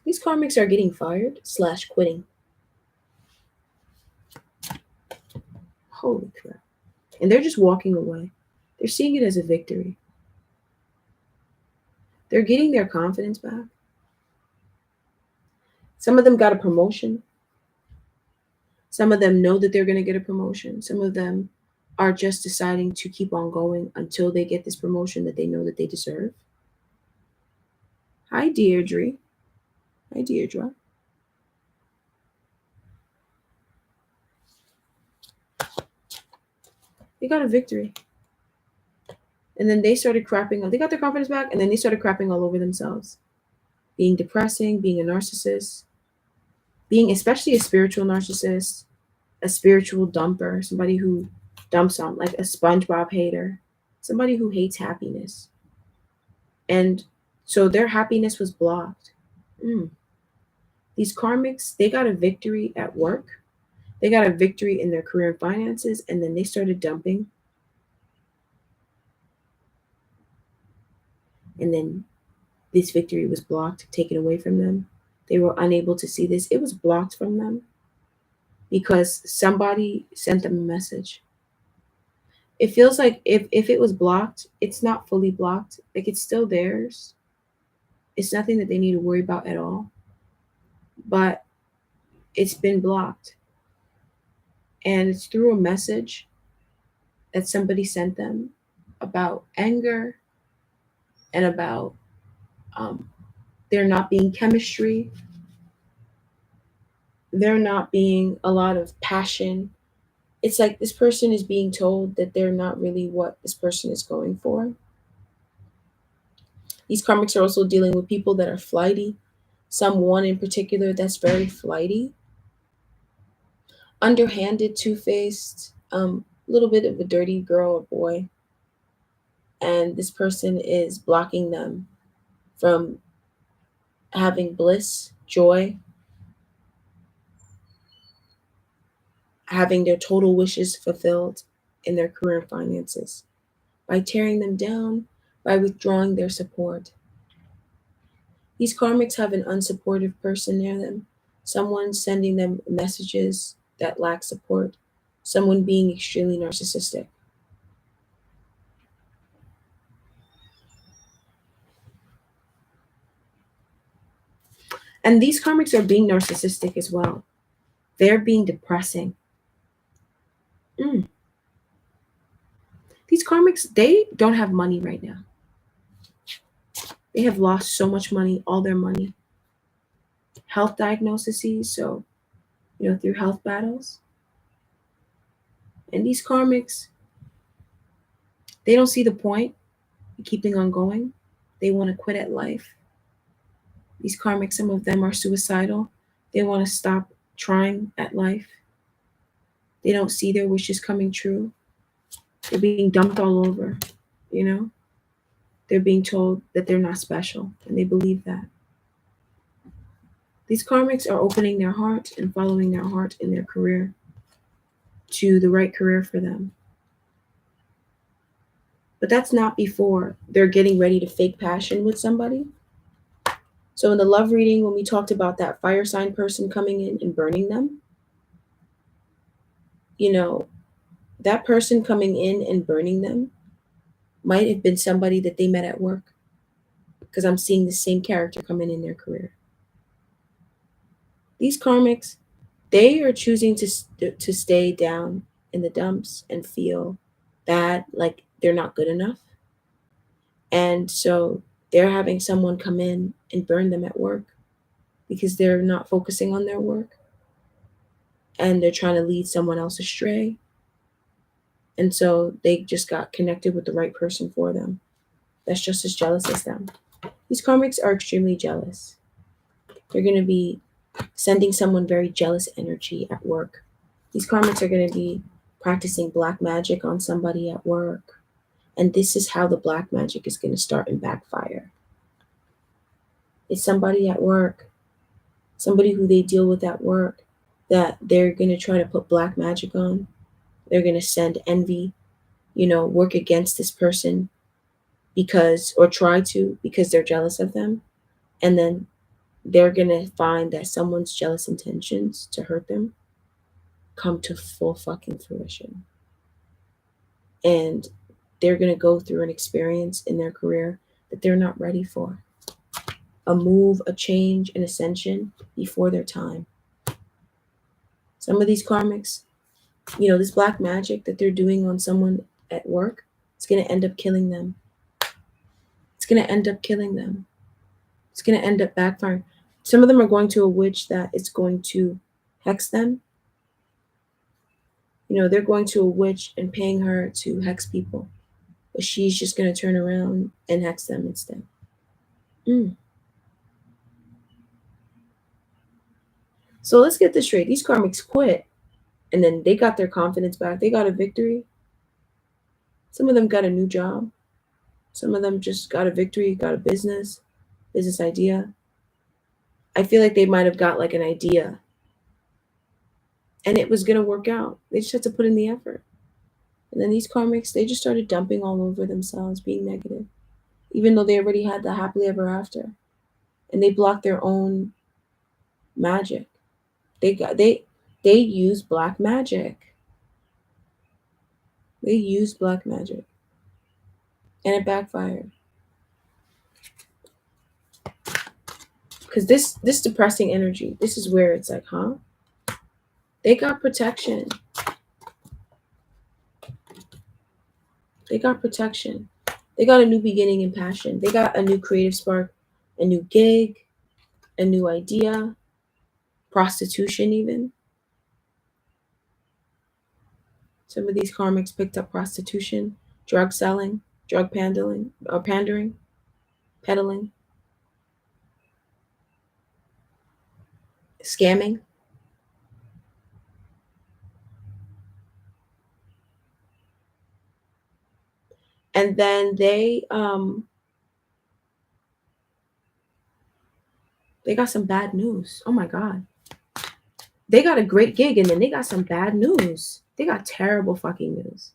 These karmics are getting fired / quitting. Holy crap. And they're just walking away. They're seeing it as a victory. They're getting their confidence back. Some of them got a promotion. Some of them know that they're going to get a promotion. Some of them are just deciding to keep on going until they get this promotion that they know that they deserve. Hi, Deirdre. Hi, Deirdre. They got a victory. And then they started crapping on, they got their confidence back, and then they started crapping all over themselves. Being depressing, being a narcissist, being especially a spiritual narcissist, a spiritual dumper, somebody who dumps on, like a SpongeBob hater, somebody who hates happiness. And so their happiness was blocked. Mm. These karmics, they got a victory at work. They got a victory in their career and finances, and then they started dumping. And then this victory was blocked, taken away from them. They were unable to see this. It was blocked from them because somebody sent them a message. It feels like if it was blocked, it's not fully blocked. Like it's still theirs. It's nothing that they need to worry about at all. But it's been blocked. And it's through a message that somebody sent them about anger and about there not being chemistry, there not being a lot of passion. It's like this person is being told that they're not really what this person is going for. These karmics are also dealing with people that are flighty, someone in particular that's very flighty, underhanded, two-faced, a little bit of a dirty girl or boy. And this person is blocking them from having bliss, joy, having their total wishes fulfilled in their career and finances by tearing them down, by withdrawing their support. These karmics have an unsupportive person near them, someone sending them messages that lack support, someone being extremely narcissistic. And these karmics are being narcissistic as well. They're being depressing. Mm. These karmics, they don't have money right now. They have lost so much money, all their money. Health diagnoses, so, through health battles. And these karmics, they don't see the point in keeping on going. They want to quit at life. These karmics, some of them are suicidal. They want to stop trying at life. They don't see their wishes coming true. They're being dumped all over, you know? They're being told that they're not special, and they believe that. These karmics are opening their heart and following their heart in their career to the right career for them. But that's not before they're getting ready to fake passion with somebody. So in the love reading, when we talked about that fire sign person coming in and burning them, you know, that person coming in and burning them might have been somebody that they met at work, because I'm seeing the same character coming in their career. These karmics, they are choosing to stay down in the dumps and feel bad, like they're not good enough. And so they're having someone come in and burn them at work because they're not focusing on their work, and they're trying to lead someone else astray. And so they just got connected with the right person for them that's just as jealous as them. These karmics are extremely jealous. They're going to be sending someone very jealous energy at work. These karmics are going to be practicing black magic on somebody at work. And this is how the black magic is going to start and backfire. It's somebody at work, somebody who they deal with at work, that they're going to try to put black magic on. They're going to send envy, work against this person or try to, because they're jealous of them. And then they're going to find that someone's jealous intentions to hurt them come to full fucking fruition. And they're going to go through an experience in their career that they're not ready for. A move, a change, an ascension before their time. Some of these karmics, this black magic that they're doing on someone at work, it's going to end up killing them. It's going to end up killing them. It's going to end up backfiring. Some of them are going to a witch that is going to hex them. They're going to a witch and paying her to hex people. But she's just going to turn around and hex them instead. So let's get this straight. These karmics quit, and then they got their confidence back. They got a victory. Some of them got a new job. Some of them just got a victory, got a business idea. I feel like they might have got like an idea, and it was going to work out. They just had to put in the effort. And then these karmics, they just started dumping all over themselves, being negative, even though they already had the happily ever after. And they blocked their own magic. They use black magic. They used black magic. And it backfired. Because this depressing energy, this is where it's like, huh? They got protection. They got protection. They got a new beginning and passion. They got a new creative spark, a new gig, a new idea, prostitution even. Some of these karmics picked up prostitution, drug selling, drug pandering, peddling, scamming. And then they got some bad news. Oh my God. They got a great gig, and then they got some bad news. They got terrible fucking news.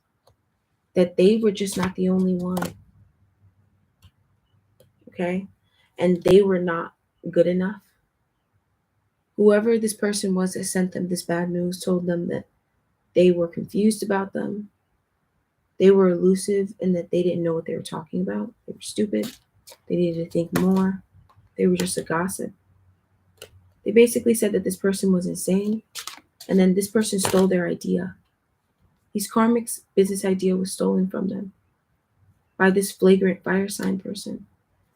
That they were just not the only one. Okay? And they were not good enough. Whoever this person was that sent them this bad news told them that they were confused about them. They were elusive, and that they didn't know what they were talking about. They were stupid. They needed to think more. They were just a gossip. They basically said that this person was insane, and then this person stole their idea. These karmics' business idea was stolen from them by this flagrant fire sign person,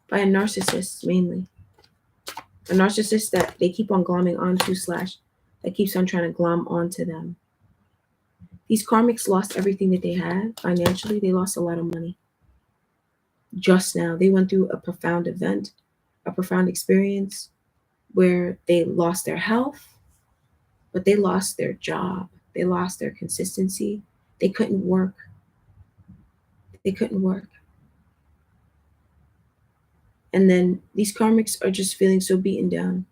by a narcissist mainly. A narcissist that they keep on glomming onto / that keeps on trying to glom onto them. These karmics lost everything that they had financially. They lost a lot of money. Just now, they went through a profound event, a profound experience where they lost their health. but they lost their job. They lost their consistency. They couldn't work. They couldn't work. And then these karmics are just feeling so beaten down.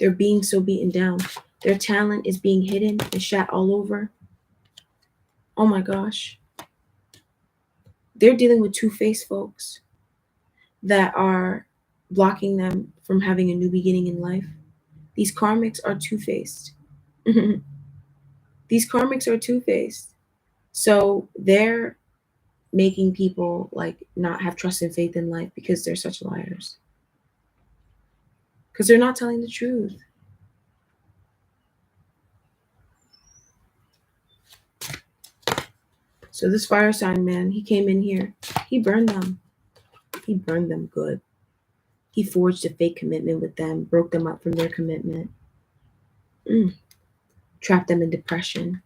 They're being so beaten down. Their talent is being hidden and shat all over. Oh my gosh. They're dealing with two-faced folks that are blocking them from having a new beginning in life. These karmics are two-faced. These karmics are two-faced. So they're making people like not have trust and faith in life because they're such liars. Because they're not telling the truth. So this fire sign man, he came in here. He burned them. He burned them good. He forged a fake commitment with them, broke them up from their commitment, trapped them in depression.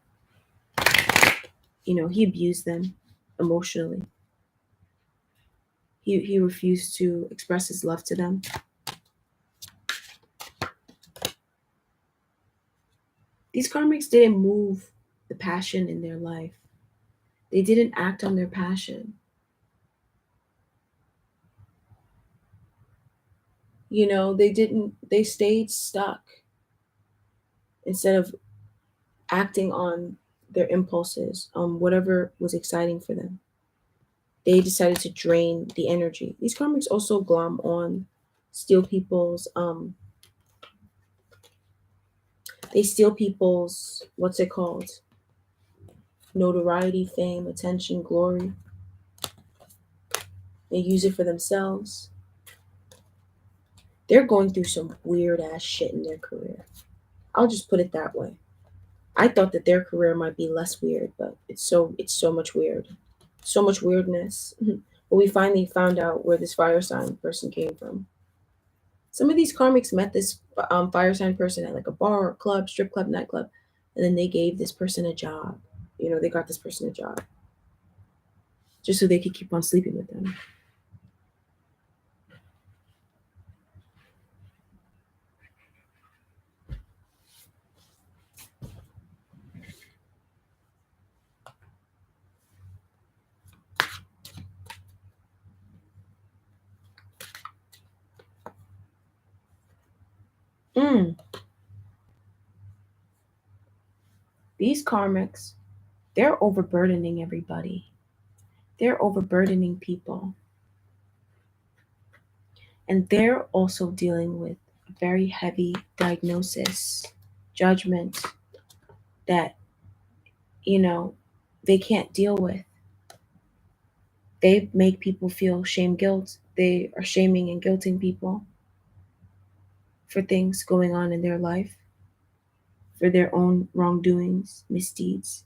You know, he abused them emotionally. He refused to express his love to them. These karmics didn't move the passion in their life. They didn't act on their passion. You know, they stayed stuck instead of acting on their impulses, on whatever was exciting for them. They decided to drain the energy. These karmics also glom on, steal people's, they steal people's, what's it called? Notoriety, fame, attention, glory. They use it for themselves. They're going through some weird ass shit in their career. I'll just put it that way. I thought that their career might be less weird, but it's so much weird. So much weirdness. But we finally found out where this fire sign person came from. Some of these karmics met this fire sign person at like a bar, or club, strip club, nightclub, and then they gave this person a job. You know, they got this person a job just so they could keep on sleeping with them. Mm. These karmics, they're overburdening everybody. They're overburdening people. And they're also dealing with a very heavy diagnosis, judgment that, you know, they can't deal with. They make people feel shame, guilt. They are shaming and guilting people for things going on in their life, for their own wrongdoings, misdeeds.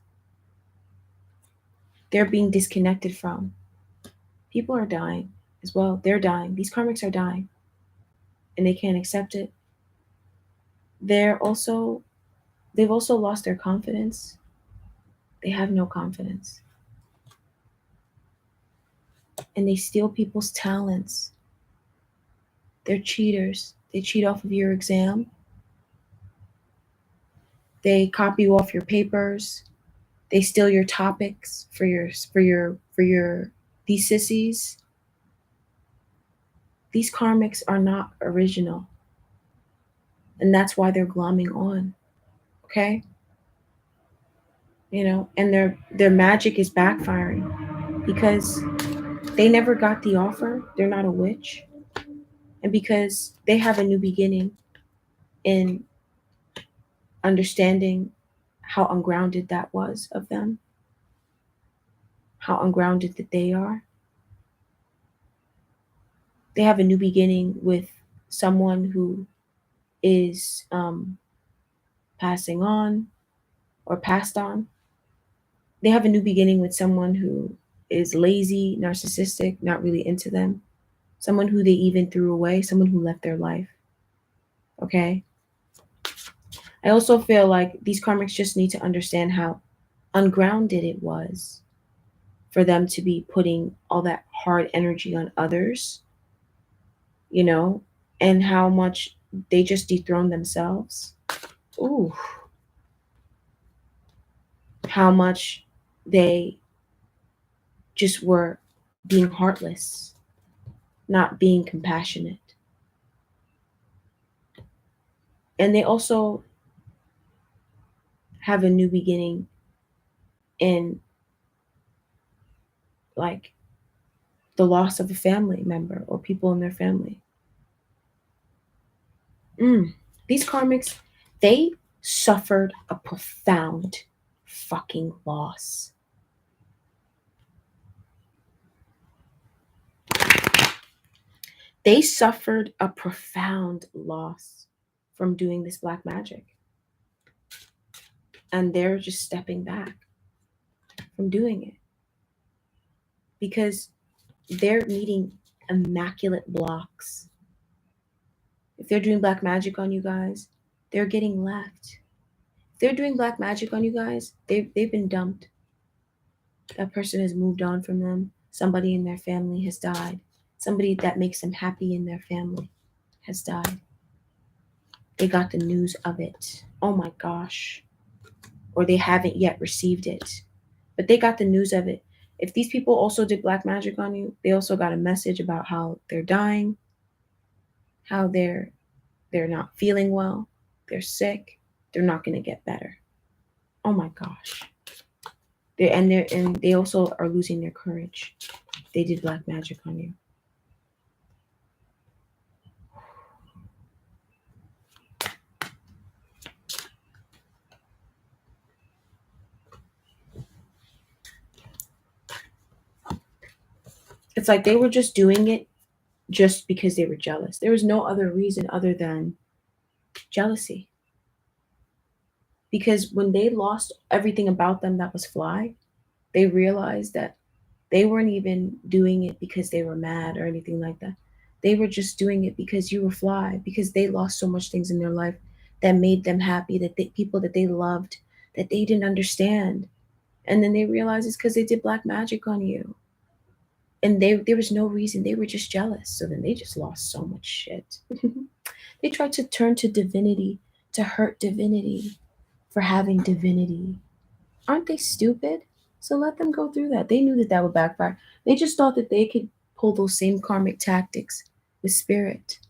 They're being disconnected from. People are dying as well. They're dying. These karmics are dying. And they can't accept it. They've also lost their confidence. They have no confidence. And they steal people's talents. They're cheaters. They cheat off of your exam. They copy you off your papers. They steal your topics for your theses. These karmics are not original. And that's why they're glomming on. Okay? You know, and their magic is backfiring because they never got the offer. They're not a witch. And because they have a new beginning in understanding how ungrounded that was of them, how ungrounded that they are. They have a new beginning with someone who is passing on or passed on. They have a new beginning with someone who is lazy, narcissistic, not really into them, someone who they even threw away, someone who left their life. Okay? I also feel like these karmics just need to understand how ungrounded it was for them to be putting all that hard energy on others, you know, and how much they just dethroned themselves. Ooh. how much they just were being heartless, not being compassionate. And they also have a new beginning in like the loss of a family member or people in their family. These karmics, they suffered a profound fucking loss. They suffered a profound loss from doing this black magic. And they're just stepping back from doing it because they're needing immaculate blocks. If they're doing black magic on you guys, they're getting left. If they're doing black magic on you guys, they've been dumped. That person has moved on from them. Somebody in their family has died. Somebody that makes them happy in their family has died. They got the news of it. Oh my gosh. Or they haven't yet received it. But they got the news of it. If these people also did black magic on you, they also got a message about how they're dying, how they're not feeling well, they're sick, they're not going to get better. Oh my gosh. And they also are losing their courage. They did black magic on you. It's like they were just doing it just because they were jealous. There was no other reason other than jealousy. Because when they lost everything about them that was fly, they realized that they weren't even doing it because they were mad or anything like that. They were just doing it because you were fly, because they lost so much things in their life that made them happy, that people that they loved, that they didn't understand. And then they realized it's because they did black magic on you. And there was no reason. They were just jealous. So then they just lost so much shit. They tried to turn to divinity, to hurt divinity for having divinity. Aren't they stupid? So let them go through that. They knew that that would backfire. They just thought that they could pull those same karmic tactics with spirit.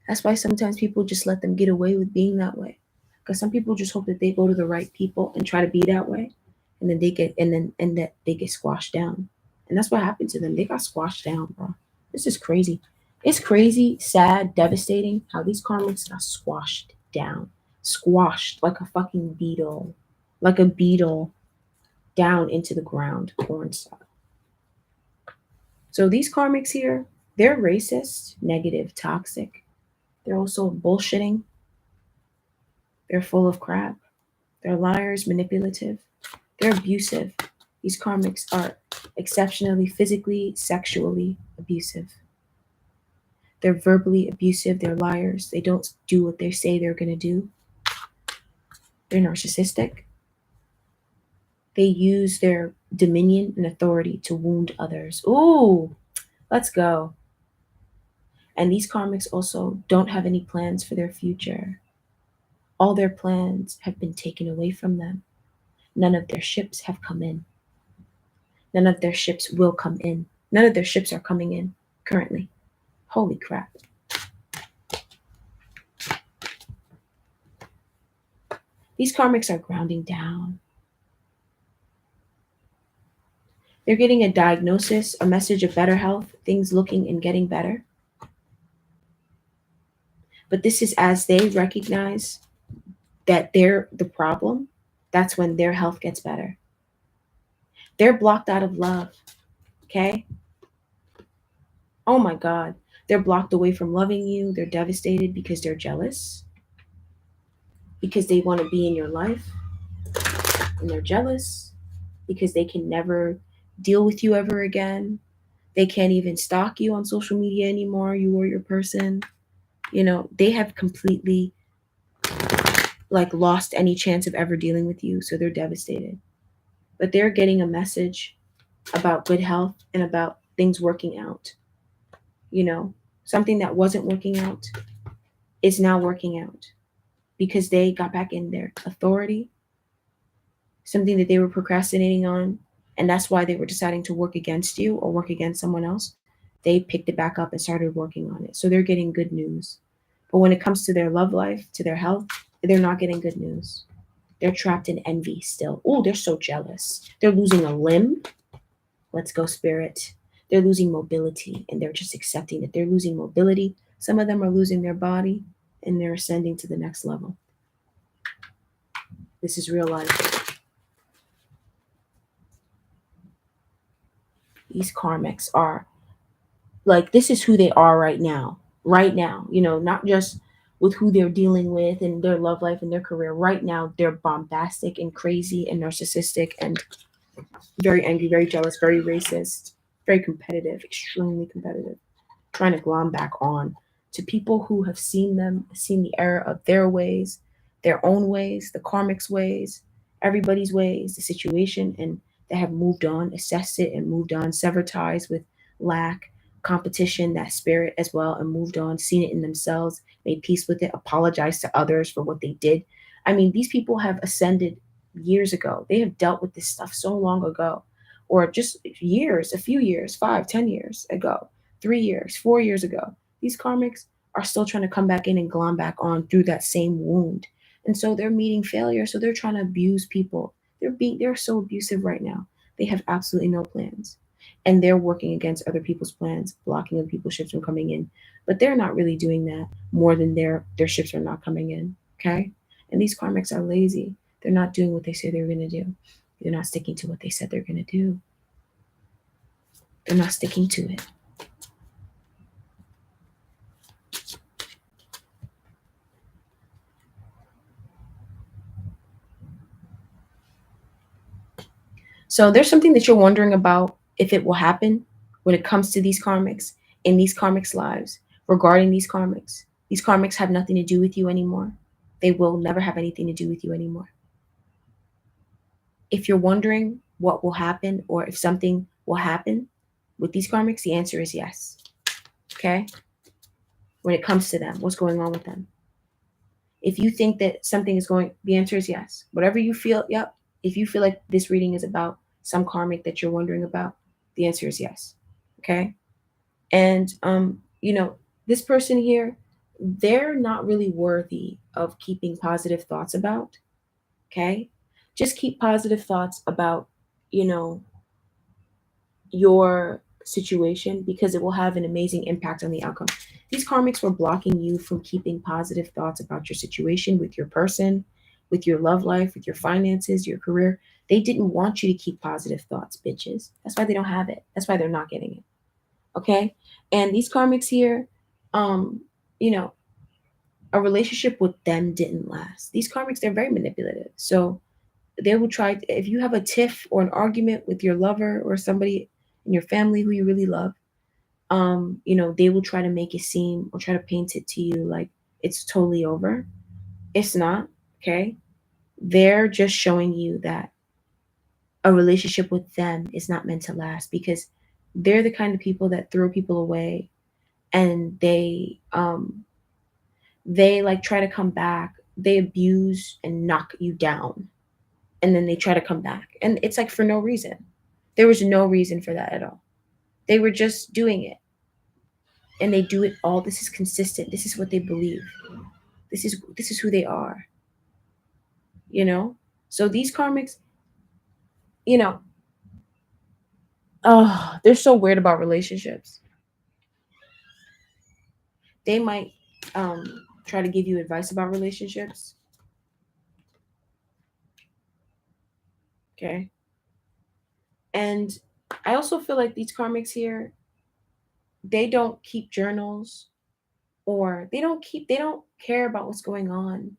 That's why sometimes people just let them get away with being that way. Because some people just hope that they go to the right people and try to be that way, and then that they get squashed down. And that's what happened to them. They got squashed down, bro. This is crazy. It's crazy, sad, devastating how these karmics got squashed down. Squashed like a fucking beetle. Like a beetle down into the ground, corn style. So these karmics here, they're racist, negative, toxic. They're also bullshitting. They're full of crap. They're liars, manipulative. They're abusive. These karmics are exceptionally physically, sexually abusive. They're verbally abusive. They're liars. They don't do what they say they're going to do. They're narcissistic. They use their dominion and authority to wound others. Ooh, let's go. And these karmics also don't have any plans for their future. All their plans have been taken away from them. None of their ships have come in. None of their ships will come in. None of their ships are coming in currently. Holy crap. These karmics are grounding down. They're getting a diagnosis, a message of better health, things looking and getting better. But this is as they recognize that they're the problem, that's when their health gets better. They're blocked out of love, okay? Oh my God. They're blocked away from loving you. They're devastated because they're jealous, because they want to be in your life. And they're jealous because they can never deal with you ever again. They can't even stalk you on social media anymore. You or your person. You know, they have completely like lost any chance of ever dealing with you. So they're devastated. But they're getting a message about good health and about things working out. You know, something that wasn't working out is now working out because they got back in their authority, something that they were procrastinating on, and that's why they were deciding to work against you or work against someone else. They picked it back up and started working on it. So they're getting good news. But when it comes to their love life, to their health, they're not getting good news. They're trapped in envy still. Oh, they're so jealous. They're losing a limb. Let's go, spirit. They're losing mobility and they're just accepting that they're losing mobility. Some of them are losing their body and they're ascending to the next level. This is real life. These karmics are like, this is who they are right now. Right now, not just with who they're dealing with and their love life and their career. Right now, they're bombastic and crazy and narcissistic and very angry, very jealous, very racist, very competitive, extremely competitive, trying to glom back on to people who have seen them, seen the error of their ways, their own ways, the karmic's ways, everybody's ways, the situation, and they have moved on, assessed it, and moved on, severed ties with lack, competition, that spirit as well, and moved on, seen it in themselves, made peace with it, apologized to others for what they did. I mean, these people have ascended years ago. They have dealt with this stuff so long ago, or just years, a few years, 5, 10 years ago, 3 years, 4 years ago. These karmics are still trying to come back in and glom back on through that same wound. And so they're meeting failure. So they're trying to abuse people. They're so abusive right now. They have absolutely no plans. And they're working against other people's plans, blocking other people's ships from coming in. But they're not really doing that more than their ships are not coming in. Okay? And these karmics are lazy. They're not doing what they say they're gonna do. They're not sticking to what they said they're gonna do. They're not sticking to it. So there's something that you're wondering about if it will happen when it comes to these karmics, in these karmics' lives, regarding these karmics. These karmics have nothing to do with you anymore. They will never have anything to do with you anymore. If you're wondering what will happen or if something will happen with these karmics, the answer is yes. Okay? When it comes to them, what's going on with them? If you think that something is going, the answer is yes. Whatever you feel, yep. If you feel like this reading is about some karmic that you're wondering about, the answer is yes. Okay. And this person here, they're not really worthy of keeping positive thoughts about. Okay. Just keep positive thoughts about, you know, your situation because it will have an amazing impact on the outcome. These karmics were blocking you from keeping positive thoughts about your situation with your person, with your love life, with your finances, your career. They didn't want you to keep positive thoughts, bitches. That's why they don't have it. That's why they're not getting it. Okay? And these karmics here, um, you know, a relationship with them didn't last. These karmics, they're very manipulative. So they will try, if you have a tiff or an argument with your lover or somebody in your family who you really love, they will try to make it seem or try to paint it to you like it's totally over. It's not. Okay. They're just showing you that a relationship with them is not meant to last because they're the kind of people that throw people away, and they like try to come back. They abuse and knock you down, and then they try to come back, and it's like for no reason. There was no reason for that at all. They were just doing it, and they do it all. This is consistent. This is what they believe. This is who they are. you know so these karmics, you know they're so weird about relationships. They might try to give you advice about relationships. Okay. And I also feel like these karmics here, they don't keep journals, or they don't care about what's going on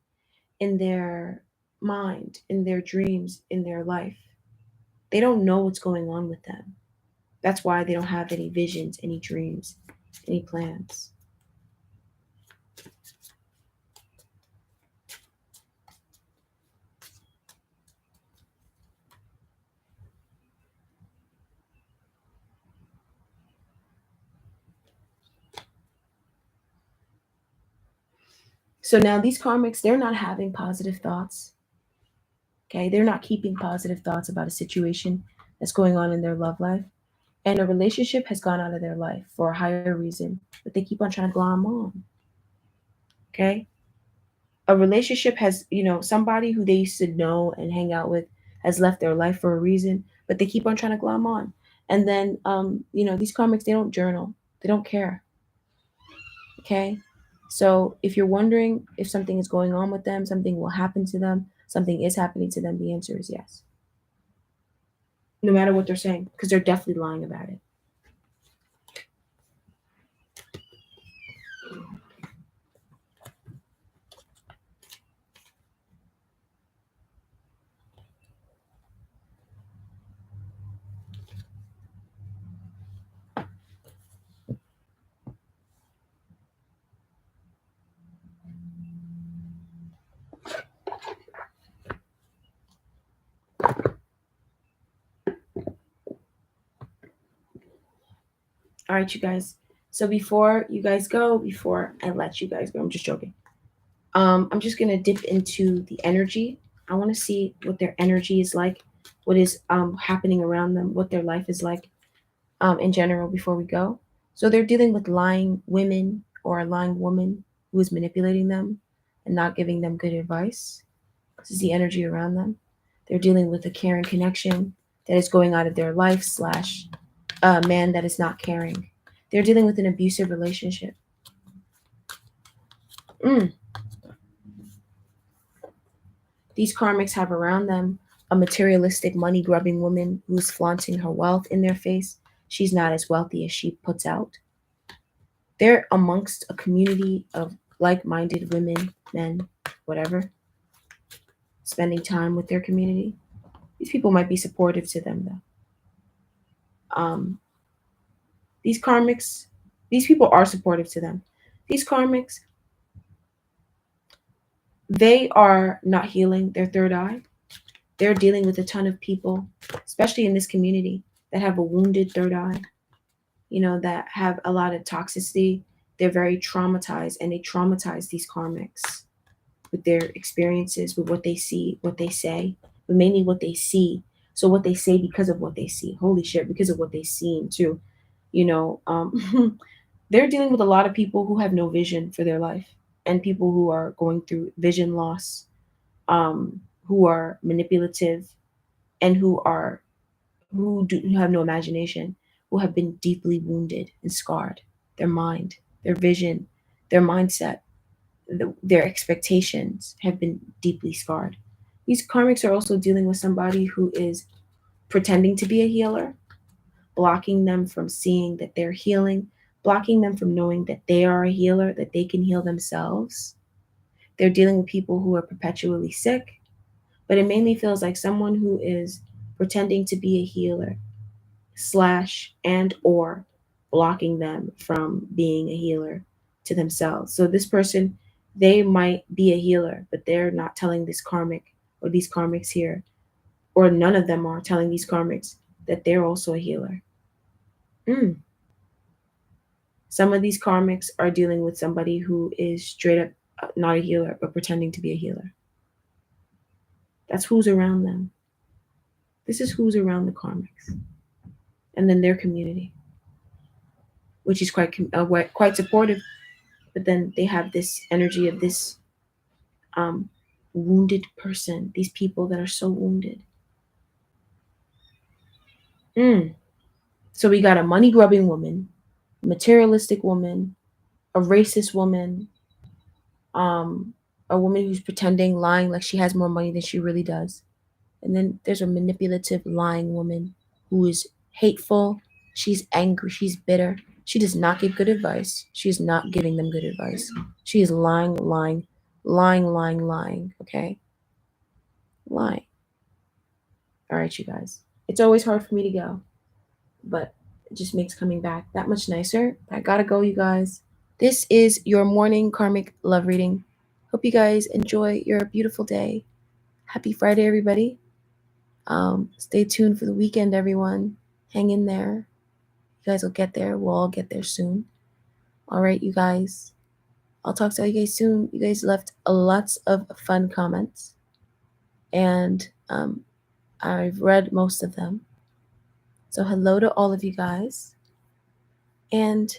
in their mind, in their dreams, in their life. They don't know what's going on with them. That's why they don't have any visions, any dreams, any plans. So now these karmics, they're not having positive thoughts. Okay, they're not keeping positive thoughts about a situation that's going on in their love life. And a relationship has gone out of their life for a higher reason, but they keep on trying to glom on. Okay, a relationship has, somebody who they used to know and hang out with has left their life for a reason, but they keep on trying to glom on. And then, these karmics, they don't journal, they don't care. Okay, so if you're wondering if something is going on with them, something will happen to them, something is happening to them, the answer is yes, no matter what they're saying, because they're definitely lying about it. All right, you guys. So before you guys go, before I let you guys go, I'm just joking. I'm just gonna dip into the energy. I want to see what their energy is like, what is happening around them, what their life is like in general before we go. So they're dealing with lying women or a lying woman who is manipulating them and not giving them good advice. This is the energy around them. They're dealing with a caring connection that is going out of their life slash a man that is not caring. They're dealing with an abusive relationship. Mm. These karmics have around them a materialistic, money grubbing woman who's flaunting her wealth in their face. She's not as wealthy as she puts out. They're amongst a community of like minded women, men, whatever, spending time with their community. These people might be supportive to them, though. These karmics, these people are supportive to them. These karmics, they are not healing their third eye. They're dealing with a ton of people, especially in this community, that have a wounded third eye, that have a lot of toxicity. They're very traumatized, and they traumatize these karmics with their experiences, with what they see, what they say, but mainly what they see. So what they say because of what they see. Holy shit, because of what they seen too. You know, they're dealing with a lot of people who have no vision for their life and people who are going through vision loss, who are manipulative and who have no imagination, who have been deeply wounded and scarred. Their mind, their vision, their mindset, their expectations have been deeply scarred. These karmics are also dealing with somebody who is pretending to be a healer, blocking them from seeing that they're healing, blocking them from knowing that they are a healer, that they can heal themselves. They're dealing with people who are perpetually sick, but it mainly feels like someone who is pretending to be a healer slash and or blocking them from being a healer to themselves. So this person, they might be a healer, but they're not telling this karmic or these karmics here, or none of them are telling these karmics that they're also a healer. Mm. Some of these karmics are dealing with somebody who is straight up not a healer, but pretending to be a healer. That's who's around them. This is who's around the karmics. And then their community, which is quite supportive, but then they have this energy of this um, wounded person, these people that are so wounded. Mm. So we got a money grubbing woman, a materialistic woman, a racist woman, um, a woman who's pretending, lying like she has more money than she really does. And then there's a manipulative, lying woman who is hateful. She's angry. She's bitter. She does not give good advice. She is not giving them good advice. She is lying, lying, lying, lying, lying. Okay? Lying. All right, you guys. It's always hard for me to go, but it just makes coming back that much nicer. I gotta go, you guys. This is your morning karmic love reading. Hope you guys enjoy your beautiful day. Happy Friday, everybody. Stay tuned for the weekend, everyone. Hang in there. You guys will get there. We'll all get there soon. All right, you guys. I'll talk to you guys soon. You guys left lots of fun comments. and I've read most of them. So hello to all of you guys, and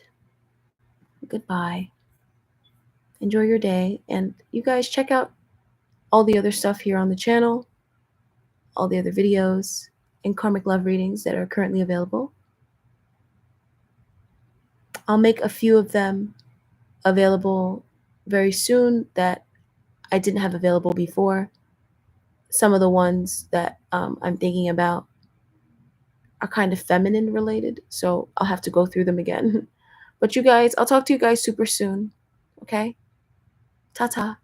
goodbye. Enjoy your day, and you guys check out all the other stuff here on the channel, all the other videos and karmic love readings that are currently available. I'll make a few of them available very soon that I didn't have available before. Some of the ones that I'm thinking about are kind of feminine related, so I'll have to go through them again. But you guys, I'll talk to you guys super soon. Okay? Ta ta.